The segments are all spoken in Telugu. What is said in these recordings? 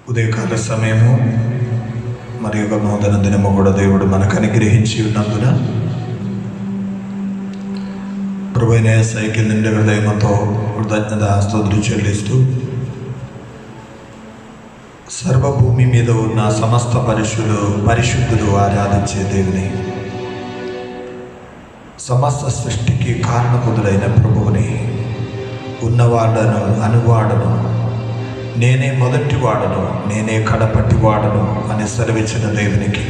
ఉదయకాల సమయము మరి ఒక నూతన దినము కూడా దేవుడు మనకు అనుగ్రహించి ఉన్నందున ప్రభువైన యేసయ్యకి నిండు హృదయంతో కృతజ్ఞత స్తుతులు చెల్లిస్తూ సర్వభూమి మీద ఉన్న సమస్త పరిశుద్ధులు ఆరాధించే దేవుని, సమస్త సృష్టికి కారణముదులైన ప్రభువుని, ఉన్నవాడను అనువాడను, నేనే మొదటి వాడను, నేనే కడపట్టి వాడను అని సెలవిచ్చిన దేవునికి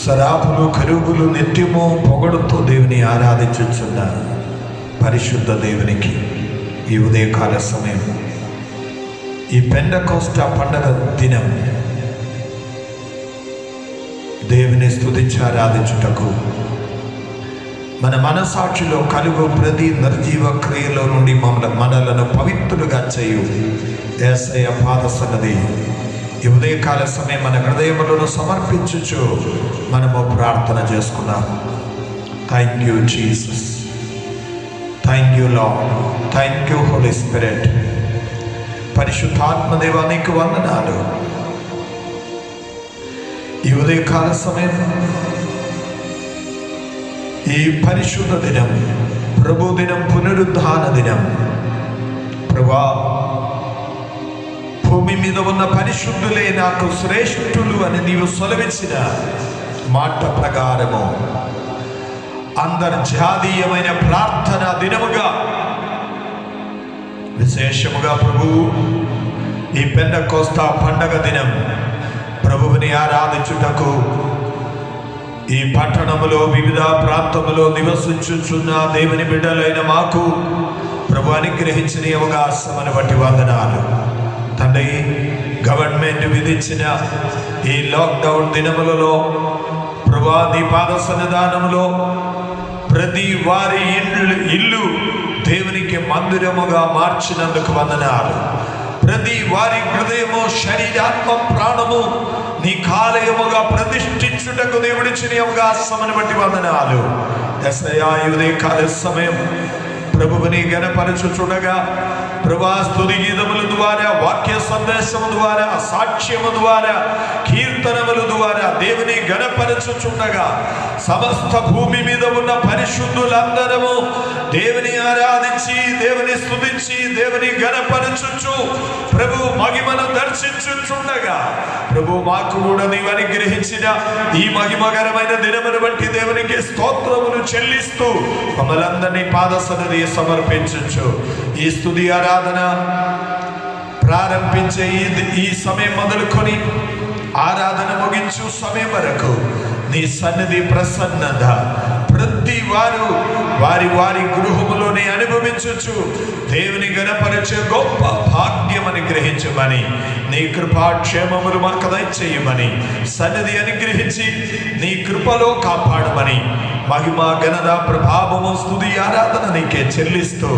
సరాపులు కరువులు నిత్యము పొగడుతూ దేవుని ఆరాధించుచున్న పరిశుద్ధ దేవునికి ఈ ఉదయకాల సమయం, ఈ పెంటెకోస్తా పండగ దినం దేవుని స్తుతించి ఆరాధించుటకు మన మనసాక్షిలో కలుగు ప్రతి నిర్జీవ క్రియలో నుండి మనలను పవిత్రులుగా చేయు యేసయ్య పాద సన్నిధి ఈ ఉదయకాల సమయం మన హృదయములను సమర్పించుచు మనము ప్రార్థన చేసుకున్నాం. Thank you Jesus, thank you Lord, thank you Holy Spirit. పరిశుద్ధాత్మ దేవా నీకు వందనాలు. ఈ ఉదయకాల సమయం, ఈ పరిశుద్ధ దినం, ప్రభు దినం, పునరుద్ధాన దినం, ప్రభా భూమి మీద ఉన్న పరిశుద్ధులే నాకు శ్రేష్ఠులు అని నీవు సెలవిచ్చిన మాట ప్రకారము అంతర్జాతీయమైన ప్రార్థన దినముగా విశేషముగా ప్రభు ఈ పెంటెకోస్తా పండగ దినం ప్రభువుని ఆరాధించుటకు ఈ పట్టణములో వివిధ ప్రాంతములో నివసించుచున్న దేవుని బిడ్డలైన మాకు ప్రభు అనుగ్రహించిన అవకాశమును బట్టి వందనాలు తండ్రి. గవర్నమెంట్ విధించిన ఈ లాక్డౌన్ దినములలో ప్రభు నీ పాద సన్నిధానములో ప్రతి వారి ఇల్లు దేవునికి మందిరముగా మార్చినందుకు వందనాలు. ప్రతి వారి హృదయము, శరీరాత్మ, ప్రాణము నీ కాలయముగా ప్రతిష్ఠించుటకు దేవుడిచ్చిన అవకాశమును బట్టి వందనాలు. యేసయ్యా ఈ ఉదయకాల సమయం ప్రభువుని గణపరచుచుండగా ప్రభా స్తుతి గీతముల ద్వారా, వాక్య సందేశము ద్వారా, సాక్ష్యము ద్వారా, కీర్తనముల ద్వారా దేవుని గణపరచుచుండగా సమస్త భూమి మీద ఉన్న పరిశుద్ధులందరము దేవుని ఆరాధించి, దేవుని స్తుతించి, దేవుని గణపరచుచు ప్రభు మహిమను దర్శించుచుండగా ప్రభు మాకు కూడా నీవు అనుగ్రహించిన ఈ మహిమకరమైన దినమును బట్టి దేవునికి స్తోత్రములు చెల్లిస్తూ మమ్మలందరినీ పాద సన్నిధి సమర్పించు. ఈ స్తుతి ఆరాధన ప్రారంభించే ఈ సమయం మొదలుకొని ఆరాధన ముగించు సమయం వరకు నీ సన్నిధి ప్రసన్నత ప్రతి వారు వారి వారి గృహములోనే అనుభవించు దేవుని గణపరిచే గొప్ప భాగ్యం అనుగ్రహించమని, నీ కృపాక్షేమములు మాకు దయచేయమని, సన్నిధి అనుగ్రహించి నీ కృపలో కాపాడమని, మహిమ ఘనత ప్రభావము స్తుతి ఆరాధన నీకే చెల్లిస్తూ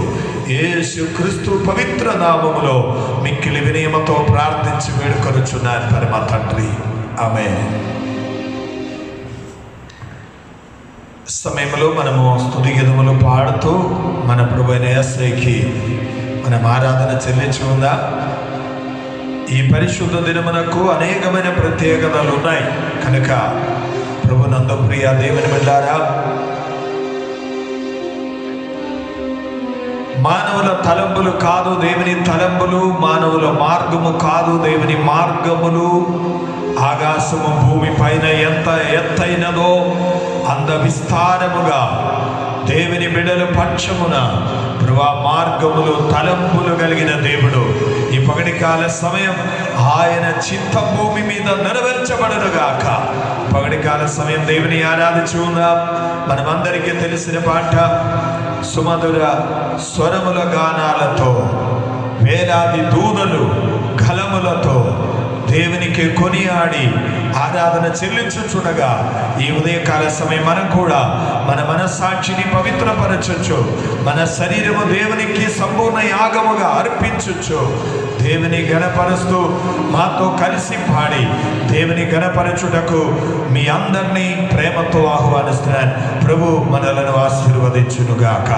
యేసు క్రీస్తు పవిత్ర నామములో మిక్కిలి వినయముతో ప్రార్థించి వేడుకొనుచున్నాను పరమ తండ్రి, ఆమేన్. సమయంలో మనము స్తుతి గీతములు పాడుతూ మన ప్రభువైన యేసయ్యకి మనం ఆరాధన చెల్లించి ఉందా. ఈ పరిశుద్ధ దినమునకు అనేకమైన ప్రత్యేకతలు ఉన్నాయి కనుక ప్రభునందు ప్రియ దేవుని బిడ్డలారా, మానవుల తలంపులు కాదు దేవుని తలంపులు, మానవుల మార్గము కాదు దేవుని మార్గములు. ఆకాశము భూమి పైన ఎంత ఎత్తైనదో అంత విస్తారముగా దేవుని బిడ్డల పక్షమున ప్రభా మార్గములు, తలంపులు కలిగిన దేవుడు. ఈ పగటి కాల సమయం ఆయన చిత్త భూమి మీద నెరవేర్చబడునుగాక. పగటి కాల సమయం దేవుని ఆరాధించుకుందాం. మనమందరికీ తెలిసిన పాట సుమధుర స్వరముల గానాలతో, వేలాది దూదలు కలములతో దేవునికి కొనియాడి ఆరాధన చెల్లించుచుండగా ఈ ఉదయకాల సమయం మనం కూడా మన మనస్సాక్షిని పవిత్రపరచొచ్చు, మన శరీరము దేవునికి సంపూర్ణ యాగముగా అర్పించొచ్చు. దేవుని గణపరుస్తూ మాతో కలిసి పాడి దేవుని గణపరచుటకు మీ అందరినీ ప్రేమతో ఆహ్వానిస్తున్నాను. ప్రభు మనలను ఆశీర్వదించునుగాక.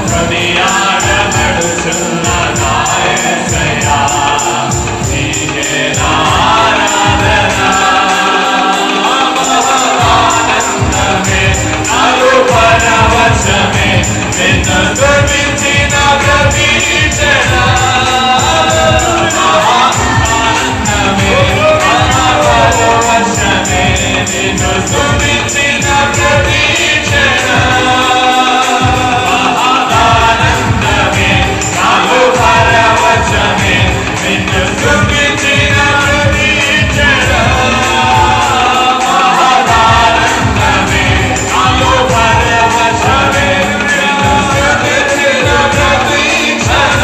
కొనియాడబడుచున్న నా యేసయ్యా, నీకే నా ఆరాధన. ఆనందమే నాలో పరవశమే, నిన్ను స్తుతించిన ప్రతి క్షణ. ఆనందమే పరవశమే, నిన్ను స్తుతించిన ప్రతి క్షణ. ఆనందమే నాలో పరవశమే, నిన్ను స్తుతించిన ప్రతి క్షణ. ఆనందమే నాలో పరవశమే, నిన్ను స్తుతించిన ప్రతి క్షణ.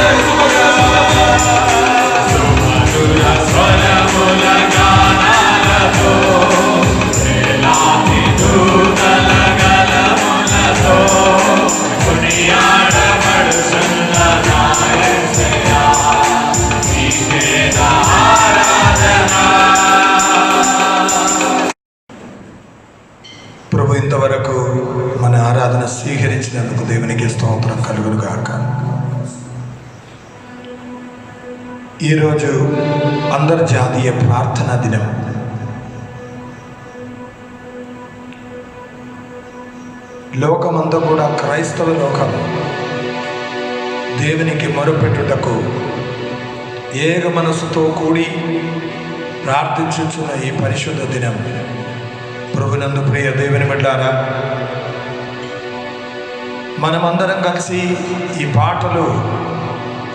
సుమధుర స్వరముల గానాలతో, వేలాది దూతల గళములతో, కొనియాడబడుచున్న నా యేసయ్యా, నీకే నా ఆరాధన. ప్రభు ఇంతవరకు మన ఆరాధన స్వీకరించినందుకు దేవునికి స్తోత్రం కలుగును గాక. ఈరోజు అంతర్జాతీయ ప్రార్థనా దినం. లోకమంతా కూడా, క్రైస్తవ లోకం దేవునికి మొరపెట్టుటకు ఏక మనసుతో కూడి ప్రార్థించుచున్న ఈ పరిశుద్ధ దినం. ప్రభునందు ప్రియ దేవుని బిడ్డలారా, మనమందరం కలిసి ఈ పాటలు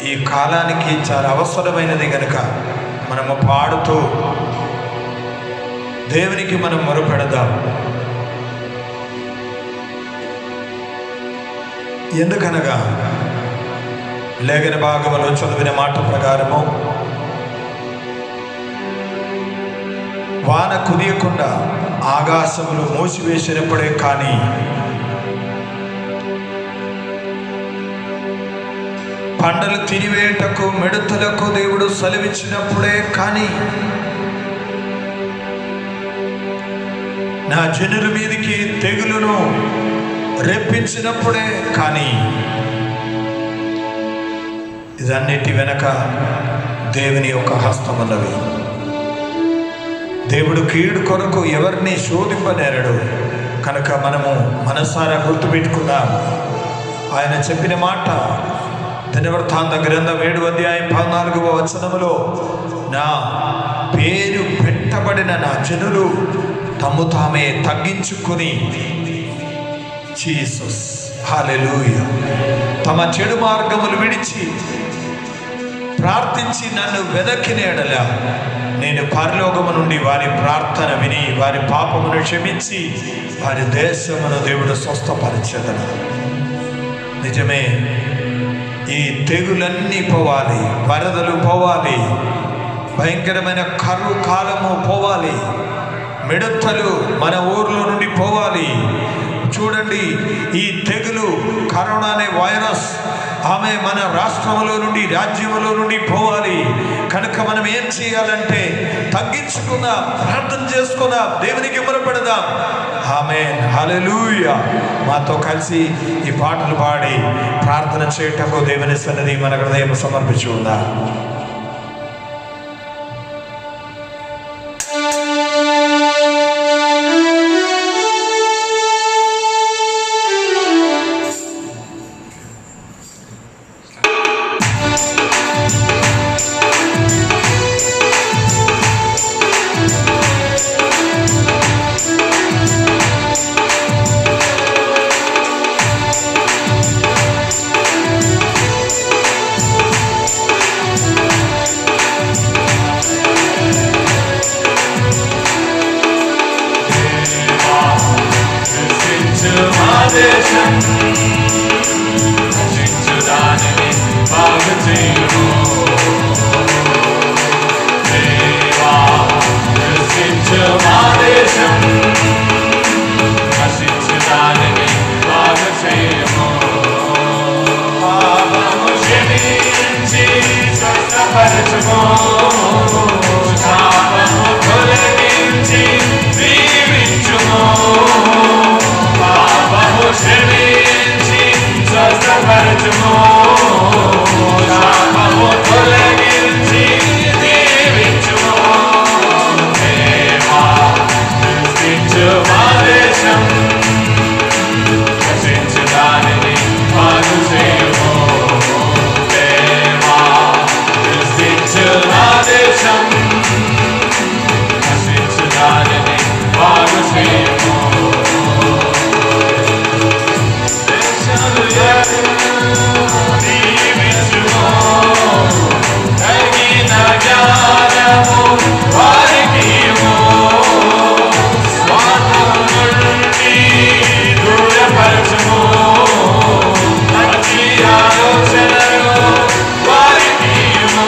ఈ కాలానికి చాలా అవసరమైనది కనుక మనము పాడుతూ దేవునికి మనం మొరపెడదాం. ఎందుకనగా లేఖన భాగంలో చదివిన మాట ప్రకారము వాన కురియకుండా ఆకాశములు మూసివేసినప్పుడే కానీ, పంటలు తినివేటకు మిడతలకు దేవుడు సెలవిచ్చినప్పుడే కానీ, నా జనుల మీదికి తెగులును రెప్పించినప్పుడే కానీ, ఇదన్నిటి వెనక దేవుని యొక్క హస్తం ఉన్నవి. దేవుడు కీడు కొరకు ఎవరిని శోధింపనేరడు కనుక మనము మనసారా గుర్తుపెట్టుకుందాం. ఆయన చెప్పిన మాట దినవృత్తాంత గ్రంథం 7వ అధ్యాయం 14వ వచనములో, నా పేరు పెట్టబడిన నా జనులు తమ్ము తామే తగ్గించుకుని, జీసస్ హల్లెలూయా, తమ చెడు మార్గములు విడిచి ప్రార్థించి నన్ను వెదకిన ఎడల నేను పరలోకము నుండి వారి ప్రార్థన విని వారి పాపమును క్షమించి వారి దేశమును దేవుడు స్వస్థపరిచెదను. నిజమే, ఈ తెగులన్నీ పోవాలి, వరదలు పోవాలి, భయంకరమైన కరువు కాలము పోవాలి, మిడతలు మన ఊర్లో నుండి పోవాలి. చూడండి, ఈ తెగులు కరోనా అనే వైరస్ ఆమె మన రాష్ట్రంలో నుండి రాజ్యంలో నుండి పోవాలి. కనుక మనం ఏం చేయాలంటే తగ్గించుకుందాం, ప్రార్థన చేసుకుందాం, దేవునికి మొరపెడదాం. ఆమేన్, హల్లెలూయా. మాతో కలిసి ఈ పాటలు పాడి ప్రార్థన చేయటకు దేవుని సన్నిధి మన హృదయం సమర్పించుకుందాం. Just దూరపరచుము శాపము తొలగించి దీవించుము దేవా దృష్టించు మా దేశం నశించు దానిని బాగు చేయుము దేవా దృష్టించు నా దేశం నశించు దానిని బాగు చేయుము దీవించుము తగిన జ్ఞానము వారికియుము స్వార్థం నుండి దూరపరచుము మంచి ఆలోచనలు వారికియుము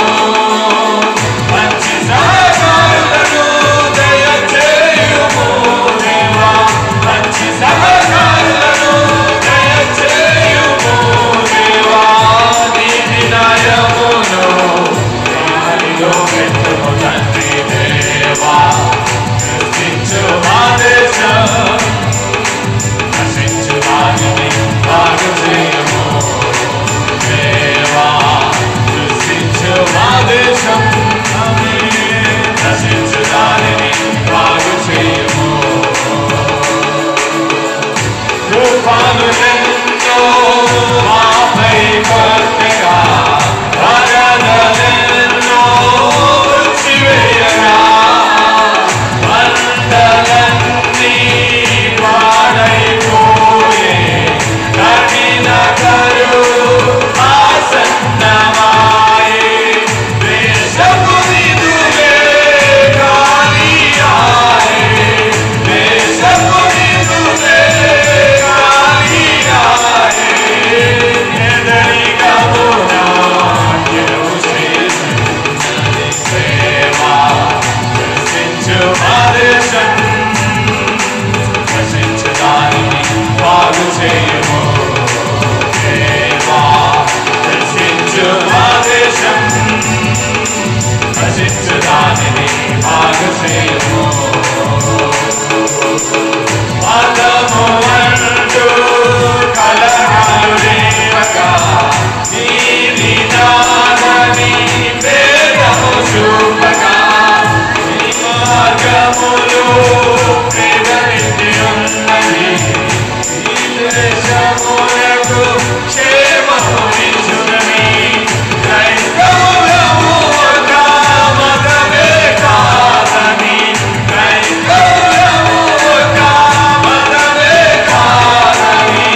మంచి సహకారులను దయచేయుము దేవా మంచి సహకారులను దయచేయుము దేవా నీతి న్యాయమును వారిలో పెట్టుము తండ్రి దేవా దృష్టించు మా దేశం నశించు దానిని బాగు చేయుము దేవా దృష్టించు మా దేశం నశించు దానిని బాగు చేయుము తుఫానులెన్నో మాపై కొట్టగా వరదలెన్నో వచ్చివేయగా పంటలన్నీ పాడైపోయే కఠిన కరువు ఆసన్నమాయే దేశపు నిధులే ఖాళీయాయే దేశపు నిధులే ఖాళీయాయే ఎదరిగమునా గెలువు చేసినది దేవా దర్శించు మా దేశం నశించు దానిని బాగు చేయుము దేవా దర్శించు మా దేశం నశించు దానిని బాగు చేయుము మతము అంటూ కలహాలు లేవగా నీది నాదని భేదము చూపగా నీ మార్గములు ప్రేమనిండి ఉన్నది ఈ దేశములకు క్షేమము నిచ్చునని క్రైస్తవులము ఒక మతమే కాదని క్రైస్తవులము ఒక మతమే కాదని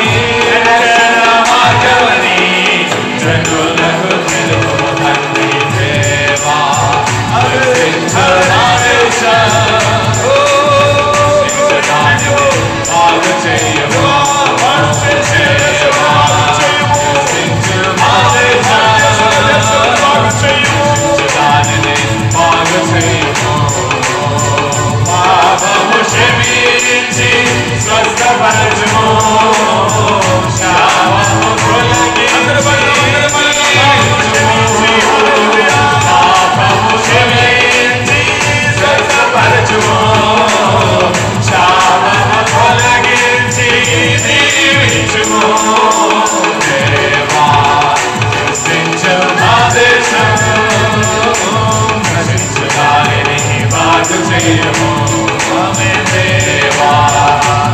ఎనగన మార్గమని జనులకు తెలుపుము తండ్రి దేవా దర్శించు నా దేశం దర్శించు దానిని బాగు చేయుము దర్శించు మా దేశం దర్శించు దానిని బాగు చేయుము పాపము క్షమించి స్వస్థపరచుము శాపము తొలగించి పాపము క్షమించి స్వస్థపరచుము శాపము తొలగించి దీవించుము దేవా దర్శించు మా దేశం నశించు దానిని బాగు చేయుము ఆమేన్ దేవా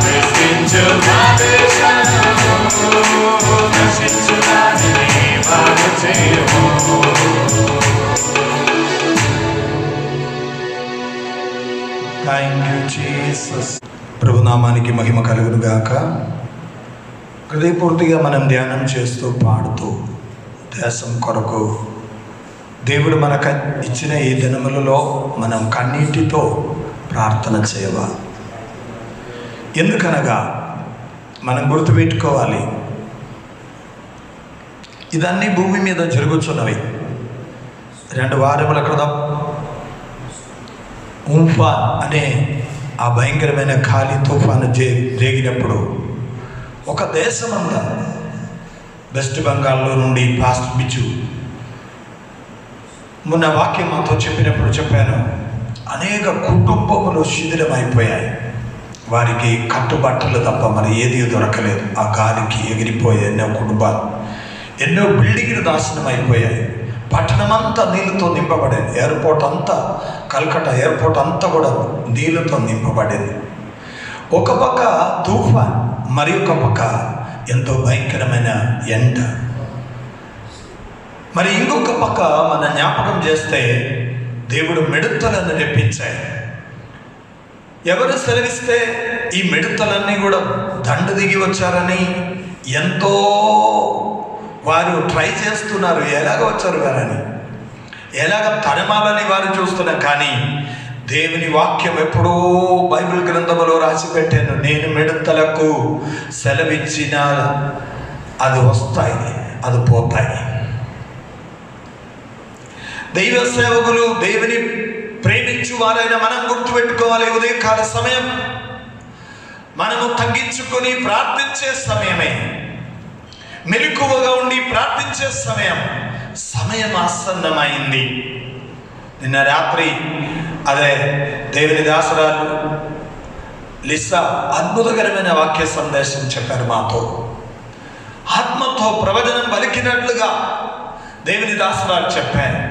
దర్శించు మా దేశం నశించు దానిని బాగు చేయుము థ్యాంక్ యూ జీసస్. ప్రభునామానికి మహిమ కలుగును గాక. హృదయపూర్తిగా మనం ధ్యానం చేస్తూ పాడుతూ దేశం కొరకు దేవుడు మనకు ఇచ్చిన ఈ దినములలో మనం కన్నీటితో ప్రార్థన చేయవాలి. ఎందుకనగా మనం గుర్తుపెట్టుకోవాలి, ఇదన్నీ భూమి మీద జరుగుతున్నవి. 2 వారముల క్రితం ఉంఫాన్ అనే ఆ భయంకరమైన ఖాళీ తుఫాను రేగినప్పుడు ఒక దేశమంతా, వెస్ట్ బెంగాల్లో నుండి పాస్టర్ బిచ్చు మొన్న వాక్యం మాతో చెప్పాను, అనేక కుటుంబములు శిథిలమైపోయాయి. వారికి కట్టుబట్టలు తప్ప మరి ఏది దొరకలేదు. ఆ గాలికి ఎగిరిపోయే ఎన్నో కుటుంబాలు ఎన్నో బిల్డింగ్లు నాశనం అయిపోయాయి. పట్టణమంతా నీళ్ళతో నింపబడింది. ఎయిర్పోర్ట్ అంతా, కల్కట్టా ఎయిర్పోర్ట్ అంతా కూడా నీళ్ళతో నింపబడింది. ఒక పక్క తుఫాన్, మరి ఒక పక్క ఎంతో భయంకరమైన ఎండ. మరి ఇంకొక పక్క మన జ్ఞాపకం చేస్తే దేవుడు మిడతలను రెప్పించాయి. ఎవరు సెలవిస్తే ఈ మిడతలన్నీ కూడా దండు దిగి వచ్చారని ఎంతో వారు ట్రై చేస్తున్నారు. ఎలాగ వచ్చారు వారని, ఎలాగ తరమాలని వారు చూస్తున్నారు. కానీ దేవుని వాక్యం ఎప్పుడో బైబిల్ గ్రంథములో రాసి పెట్టాను, నేను మిడతలకు సెలవిచ్చిన అది వస్తాయి, అది పోతాయి. దైవ సేవకులు, దేవుని ప్రేమించు వారైనా మనం గుర్తుపెట్టుకోవాలి, ఉదయకాల సమయం మనము తగ్గించుకొని ప్రార్థించే సమయమే, మెలకువగా ఉండి ప్రార్థించే సమయం ఆసన్నమైంది. నిన్న రాత్రి అదే దేవుని దాసరాలు లిసా అద్భుతకరమైన వాక్య సందేశం చెప్పారు మాతో. ఆత్మతో ప్రవచనం పలికినట్లుగా దేవుని దాసరాలు చెప్పారు.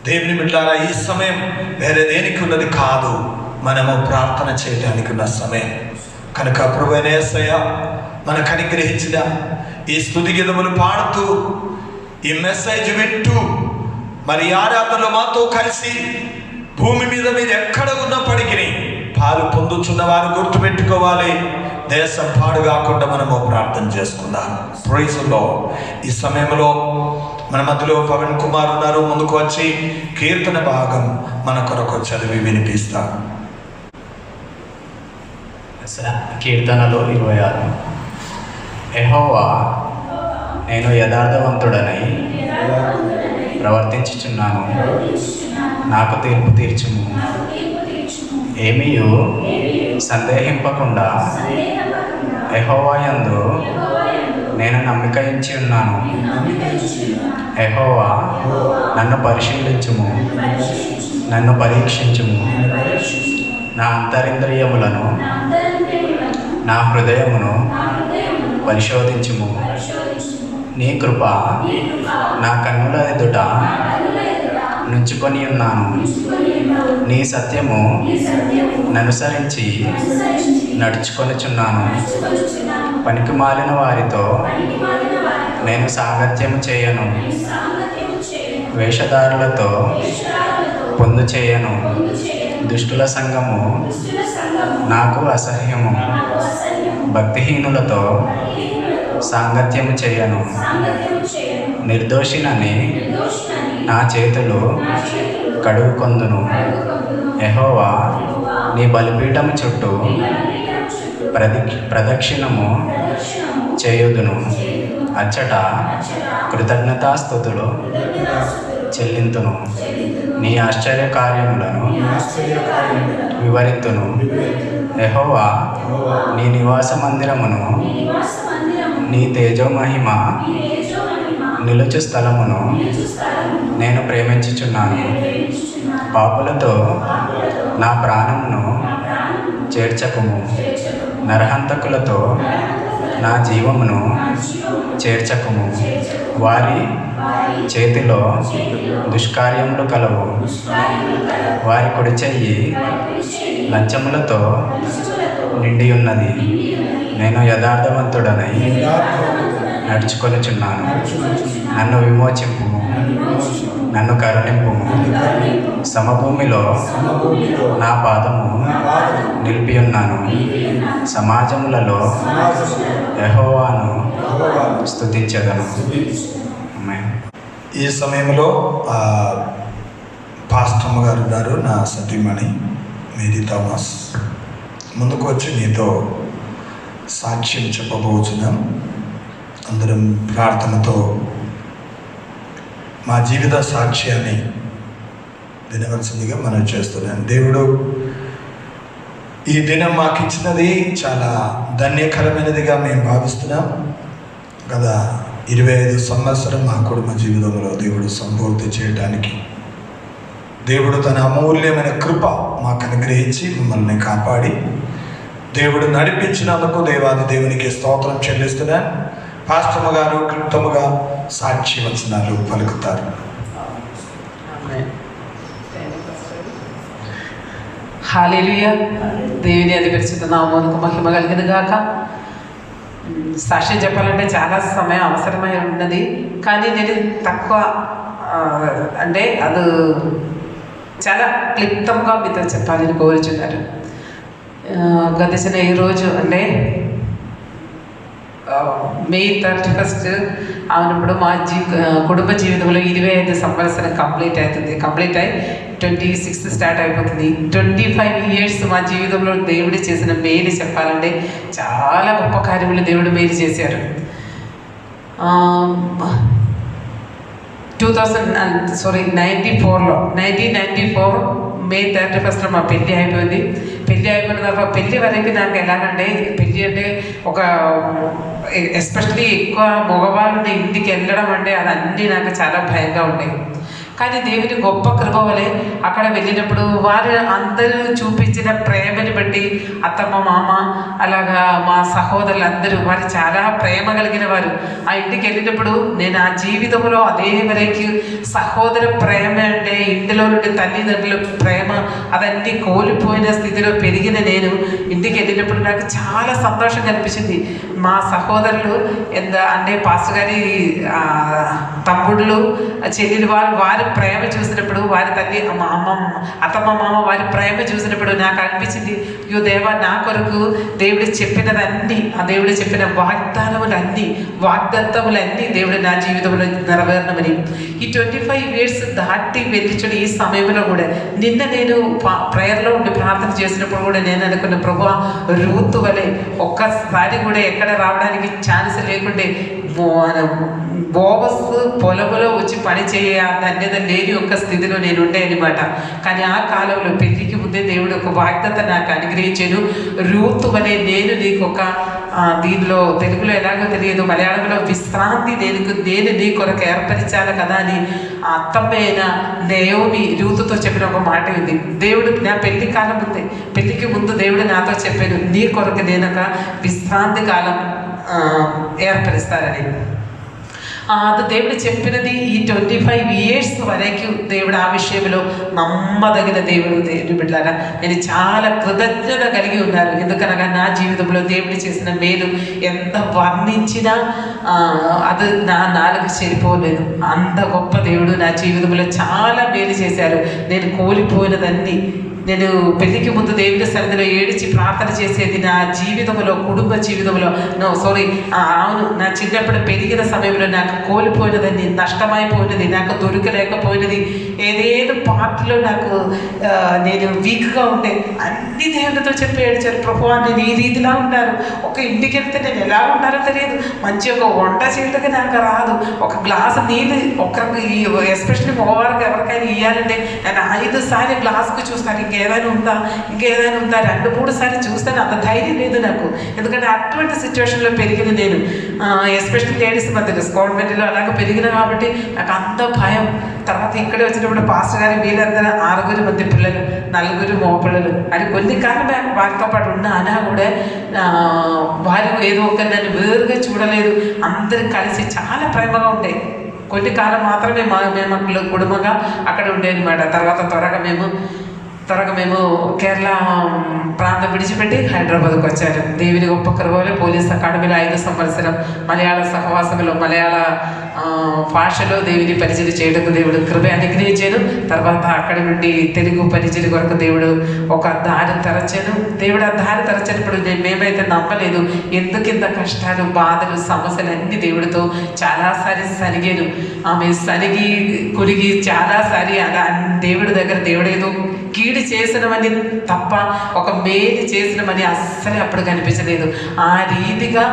దేవుని బిడ్డలారా, ఈ సమయం వేరే దేనికి ఉన్నది కాదు, మనము ప్రార్థన చేయడానికి ఉన్న సమయం. కనుక ప్రభువైన యేసయ్య మనకు అనుగ్రహించిన ఈ స్తుతి గీతములు పాడుతూ, ఈ మెసేజ్ వింటూ, మరి ఆరాధనలో మాతో కలిసి భూమి మీద మీరు ఎక్కడ ఉన్నప్పటికీ పాలు పొందుతున్న వారు గుర్తుపెట్టుకోవాలి, దేశం పాడు కాకుండా మనము ప్రార్థన చేసుకుందాం. Praise the Lord. ఈ సమయంలో మన మధ్యలో పవన్ కుమార్ ఉన్నారు. ముందుకు వచ్చి కీర్తన భాగం మన కొరకు చదివి వినిపిస్తాం. కీర్తనలో 26. యెహోవా, నేను యథార్థవంతుడనై ప్రవర్తించుచున్నాను, నాకు తీర్పు తీర్చుము. ఏమీయు సందేహింపకుండా యెహోవా యందు నేను నమ్మిక ఉంచి ఉన్నాను. యెహోవా, నన్ను పరిశీలించుము, నన్ను పరీక్షించుము. నా అంతరింద్రియములను, నా హృదయమును పరిశోధించుము. నీ కృప నా కన్నుల ఎదుట నుంచుకొని ఉన్నాను. నీ సత్యము ననుసరించి నడుచుకొనుచున్నాను. పనికి మాలిన వారితో నేను సాంగత్యము చేయను, వేషధారులతో పొందు చేయను. దుష్టుల సంఘము నాకు అసహ్యము, భక్తిహీనులతో సాంగత్యము చేయను. నిర్దోషినని నా చేతులు కడుగుకొందును. యెహోవా, నీ బలిపీఠము చుట్టూ ప్రదక్షిణము చేయుదును. అచ్చట కృతజ్ఞతాస్తుతులు చెల్లింతును. నీ ఆశ్చర్య కార్యములను వివరింతును. యెహోవా, నీ నివాస మందిరమును, నీ తేజోమహిమ నిలుచు స్థలమును నేను ప్రేమించుచున్నాను. పాపులతో నా ప్రాణమును చేర్చకుము, నరహంతకులతో నా జీవమును చేర్చకుము. వారి చేతిలో దుష్కార్యములు కలవు, వారి కుడి చెయ్యి లంచములతో నిండి ఉన్నది. నేను యథార్థవంతుడనై నడుచుకొనుచున్నాను. నన్ను విమోచింపుము, నన్ను కరుణింపుము. సమభూమిలో నా పాదము నిలిపి ఉన్నాను. సమాజములలో యెహోవాను స్తుతించెదను. ఆమేన్. ఈ సమయంలో పాస్టమ్ గారు ఉన్నారు, నా సతీమణి మేరీ థామస్. ముందుకు వచ్చి మీతో సాక్ష్యం చెప్పబోతున్నాం. అందరం ప్రార్థనతో మా జీవిత సాక్ష్యాన్ని వినవలసిందిగా మనం చేస్తున్నాం. దేవుడు ఈ దినం మాకు ఇచ్చినది చాలా ధన్యకరమైనదిగా మేము భావిస్తున్నాం. గత 25 సంవత్సరం మా కుటుంబ జీవితంలో దేవుడు సంపూర్తి చేయడానికి దేవుడు తన అమూల్యమైన కృప మాకు అనుగ్రహించి మిమ్మల్ని కాపాడి దేవుడు నడిపించినందుకు దేవాది దేవునికి స్తోత్రం చెల్లిస్తున్నాను. పాస్టమ్మ గారు క్లుప్తముగా సాక్షి వచనాలు పలుకుతారు. హల్లెలూయా. దేవుని అది పరిశుద్ధ నామమునకు మహిమ కలిగినది గాక. సాక్ష్యం చెప్పాలంటే చాలా సమయం అవసరమై ఉన్నది, కానీ నేను తక్కువ అంటే అది చాలా క్లుప్తంగా మీతో చెప్పాలని కోరుచున్నారు. గడిచిన ఈరోజు అంటే మే 31 అవునప్పుడు మా కుటుంబ జీవితంలో 25 సంవత్సరం కంప్లీట్ అయి 26 స్టార్ట్ అయిపోతుంది. 25 years మా జీవితంలో దేవుడు చేసిన మేలు చెప్పాలంటే చాలా గొప్ప కార్యములు దేవుడు మేలు చేశారు. 1994 మే 31 మా పెళ్ళి అయిపోయింది. పెళ్ళి అయిపోయిన తర్వాత పెళ్ళి వరకు నాకు ఎలాగంటే, పెళ్ళి అంటే ఒక ఎస్పెషల్లీ ఎక్కువ మగవాళ్ళు ఇంటికి వెళ్ళడం అంటే అదన్నీ నాకు చాలా భయంగా ఉండేవి. కానీ దేవుని గొప్ప కృప వలె అక్కడ వెళ్ళినప్పుడు వారు అందరూ చూపించిన ప్రేమని బట్టి అత్తమ్మ మామ అలాగా మా సహోదరులు అందరూ వారు చాలా ప్రేమ కలిగిన వారు. ఆ ఇంటికి వెళ్ళినప్పుడు నేను ఆ జీవితంలో అదే వరకు సహోదర ప్రేమ అంటే ఇంటిలో నుండి తల్లిదండ్రుల ప్రేమ అదన్నీ కోల్పోయిన స్థితిలో పెరిగిన నేను ఇంటికి వెళ్ళినప్పుడు నాకు చాలా సంతోషంగా అనిపించింది. మా సహోదరులు అంటే పాస్టర్ గారి తమ్ముళ్ళు చెల్లెలు వారి ప్రేమ చూసినప్పుడు, వారి తల్లి అత్తమ్మ మామ వారి ప్రేమ చూసినప్పుడు నాకు అనిపించింది, యో దేవా, నా కొరకు దేవుడు చెప్పినదన్నీ, ఆ దేవుడు చెప్పిన వాగ్దత్తములన్నీ దేవుడు నా జీవితంలో నెరవేరమని. ఈ 25 years దాటి వెళ్ళించడం ఈ సమయంలో కూడా నిన్న నేను ప్రేయర్లో ఉండి ప్రార్థన చేసినప్పుడు కూడా నేను అనుకున్న, ప్రభువా, రూతు వలె ఒక్కసారి కూడా ఎక్కడ రావడానికి ఛాన్స్ లేకుండే బోవస్ పొలంలో వచ్చి పని చేయ ధన్యత లేని ఒక్క స్థితిలో నేను ఉండే అనమాట. కానీ ఆ కాలంలో పెళ్లికి ముందే దేవుడు ఒక వాగ్దత్త నాకు అనుగ్రహించాను. రూతు వలె నేను నీకు ఒక దీనిలో తెలుగులో ఎలాగో తెలియదు, మలయాళంలో విశ్రాంతి నేను నీ కొరకు ఏర్పరిచాను కదా అని ఆ అత్తమ్మైన నయోమి రూతుతో చెప్పిన ఒక మాట ఉంది. దేవుడు నా పెళ్లికి ముందు దేవుడు నాతో చెప్పాను, నీ కొరకు నేను ఒక విశ్రాంతి కాలం ఏర్పరిస్తారని. అది దేవుడు చెప్పినది. ఈ 25 years వరకు దేవుడు ఆ విషయంలో నమ్మదగిన దేవుడు బిడ్డలారా. నేను చాలా కృతజ్ఞత కలిగి ఉన్నాను. ఎందుకనగా నా జీవితంలో దేవుడు చేసిన మేలు ఎంత వర్ణించినా అది నా నాలుగు చెరిపోలేదు. అంత గొప్ప దేవుడు నా జీవితంలో చాలా మేలు చేశారు. నేను కోల్పోయినదన్నీ, నేను పెళ్లికి ముందు దేవుని సన్నిధిలో ఏడిచి ప్రార్థన చేసేది నా జీవితంలో, కుటుంబ జీవితంలో అవును, నా చిన్నప్పుడు పెరిగిన సమయంలో నాకు కోల్పోయినదని, నష్టమైపోయినది, నాకు దొరకలేకపోయినది, ఏదేదో పార్టీలో నాకు నేను వీక్గా ఉంటే అన్ని దేవునితో చెప్పి ఏడ్చారు. ప్రభువా, నేను ఈ రీతిలా ఉంటాను, ఒక ఇంటికి వెళ్తే నేను ఎలా ఉంటానో తెలియదు, మంచి ఒక వంట చేయడానికి నాకు రాదు, ఒక గ్లాసు నీళ్ళు ఒకరికి ఎస్పెషల్లీ మగవారికి ఎవరికైనా ఇవ్వాలంటే నేను 5 సార్లు గ్లాసుకు చూస్తాను, ఇంకేదైనా ఉందా 2-3 సార్లు చూస్తాను. అంత ధైర్యం లేదు నాకు. ఎందుకంటే అటువంటి సిచ్యువేషన్లో పెరిగిన నేను, ఎస్పెషల్లీ లేడీస్ మధ్యలో గవర్నమెంట్లో అలాగే పెరిగిన కాబట్టి నాకు అంత భయం. తర్వాత ఇక్కడే వచ్చినప్పుడు పాస్టర్ గారి వీళ్ళందరూ 6 మంది పిల్లలు, 4 మగపిల్లలు అని కొన్ని కాలం వారితో పాటు ఉన్నా అనా కూడా వారు ఏదో ఒక నన్ను వేరుగా చూడలేదు. అందరూ కలిసి చాలా ప్రేమగా ఉంటాయి. కొన్ని కాలం మాత్రమే మేము కుటుంబంగా అక్కడ ఉండేది అనమాట. తర్వాత త్వరగా మేము కేరళ ప్రాంతం విడిచిపెట్టి హైదరాబాద్కు వచ్చారు. దేవుని గొప్ప కృపలో పోలీస్ అకాడమీలో 5 సంవత్సరం మలయాళ సహవాసంలో మలయాళ భాషలో దేవుని పరిచయం చేయడానికి దేవుడు కృప అనుగ్రహించాను. తర్వాత అక్కడి నుండి తెలుగు పరిచయం కొరకు దేవుడు ఒక దారి తెరచాను. దేవుడు ఆ దారి తెరచినప్పుడు మేమైతే నమ్మలేదు. ఎందుకింత కష్టాలు, బాధలు, సమస్యలు అన్నీ దేవుడితో చాలాసారి సరిగాను. ఆమె సరిగి కురిగి చాలాసారి అలా దేవుడి దగ్గర దేవుడేదో కీడు చేసినవని తప్ప ఒక మేలు చేసినవని అస్సలే అప్పుడు కనిపించలేదు. ఆ రీతిగా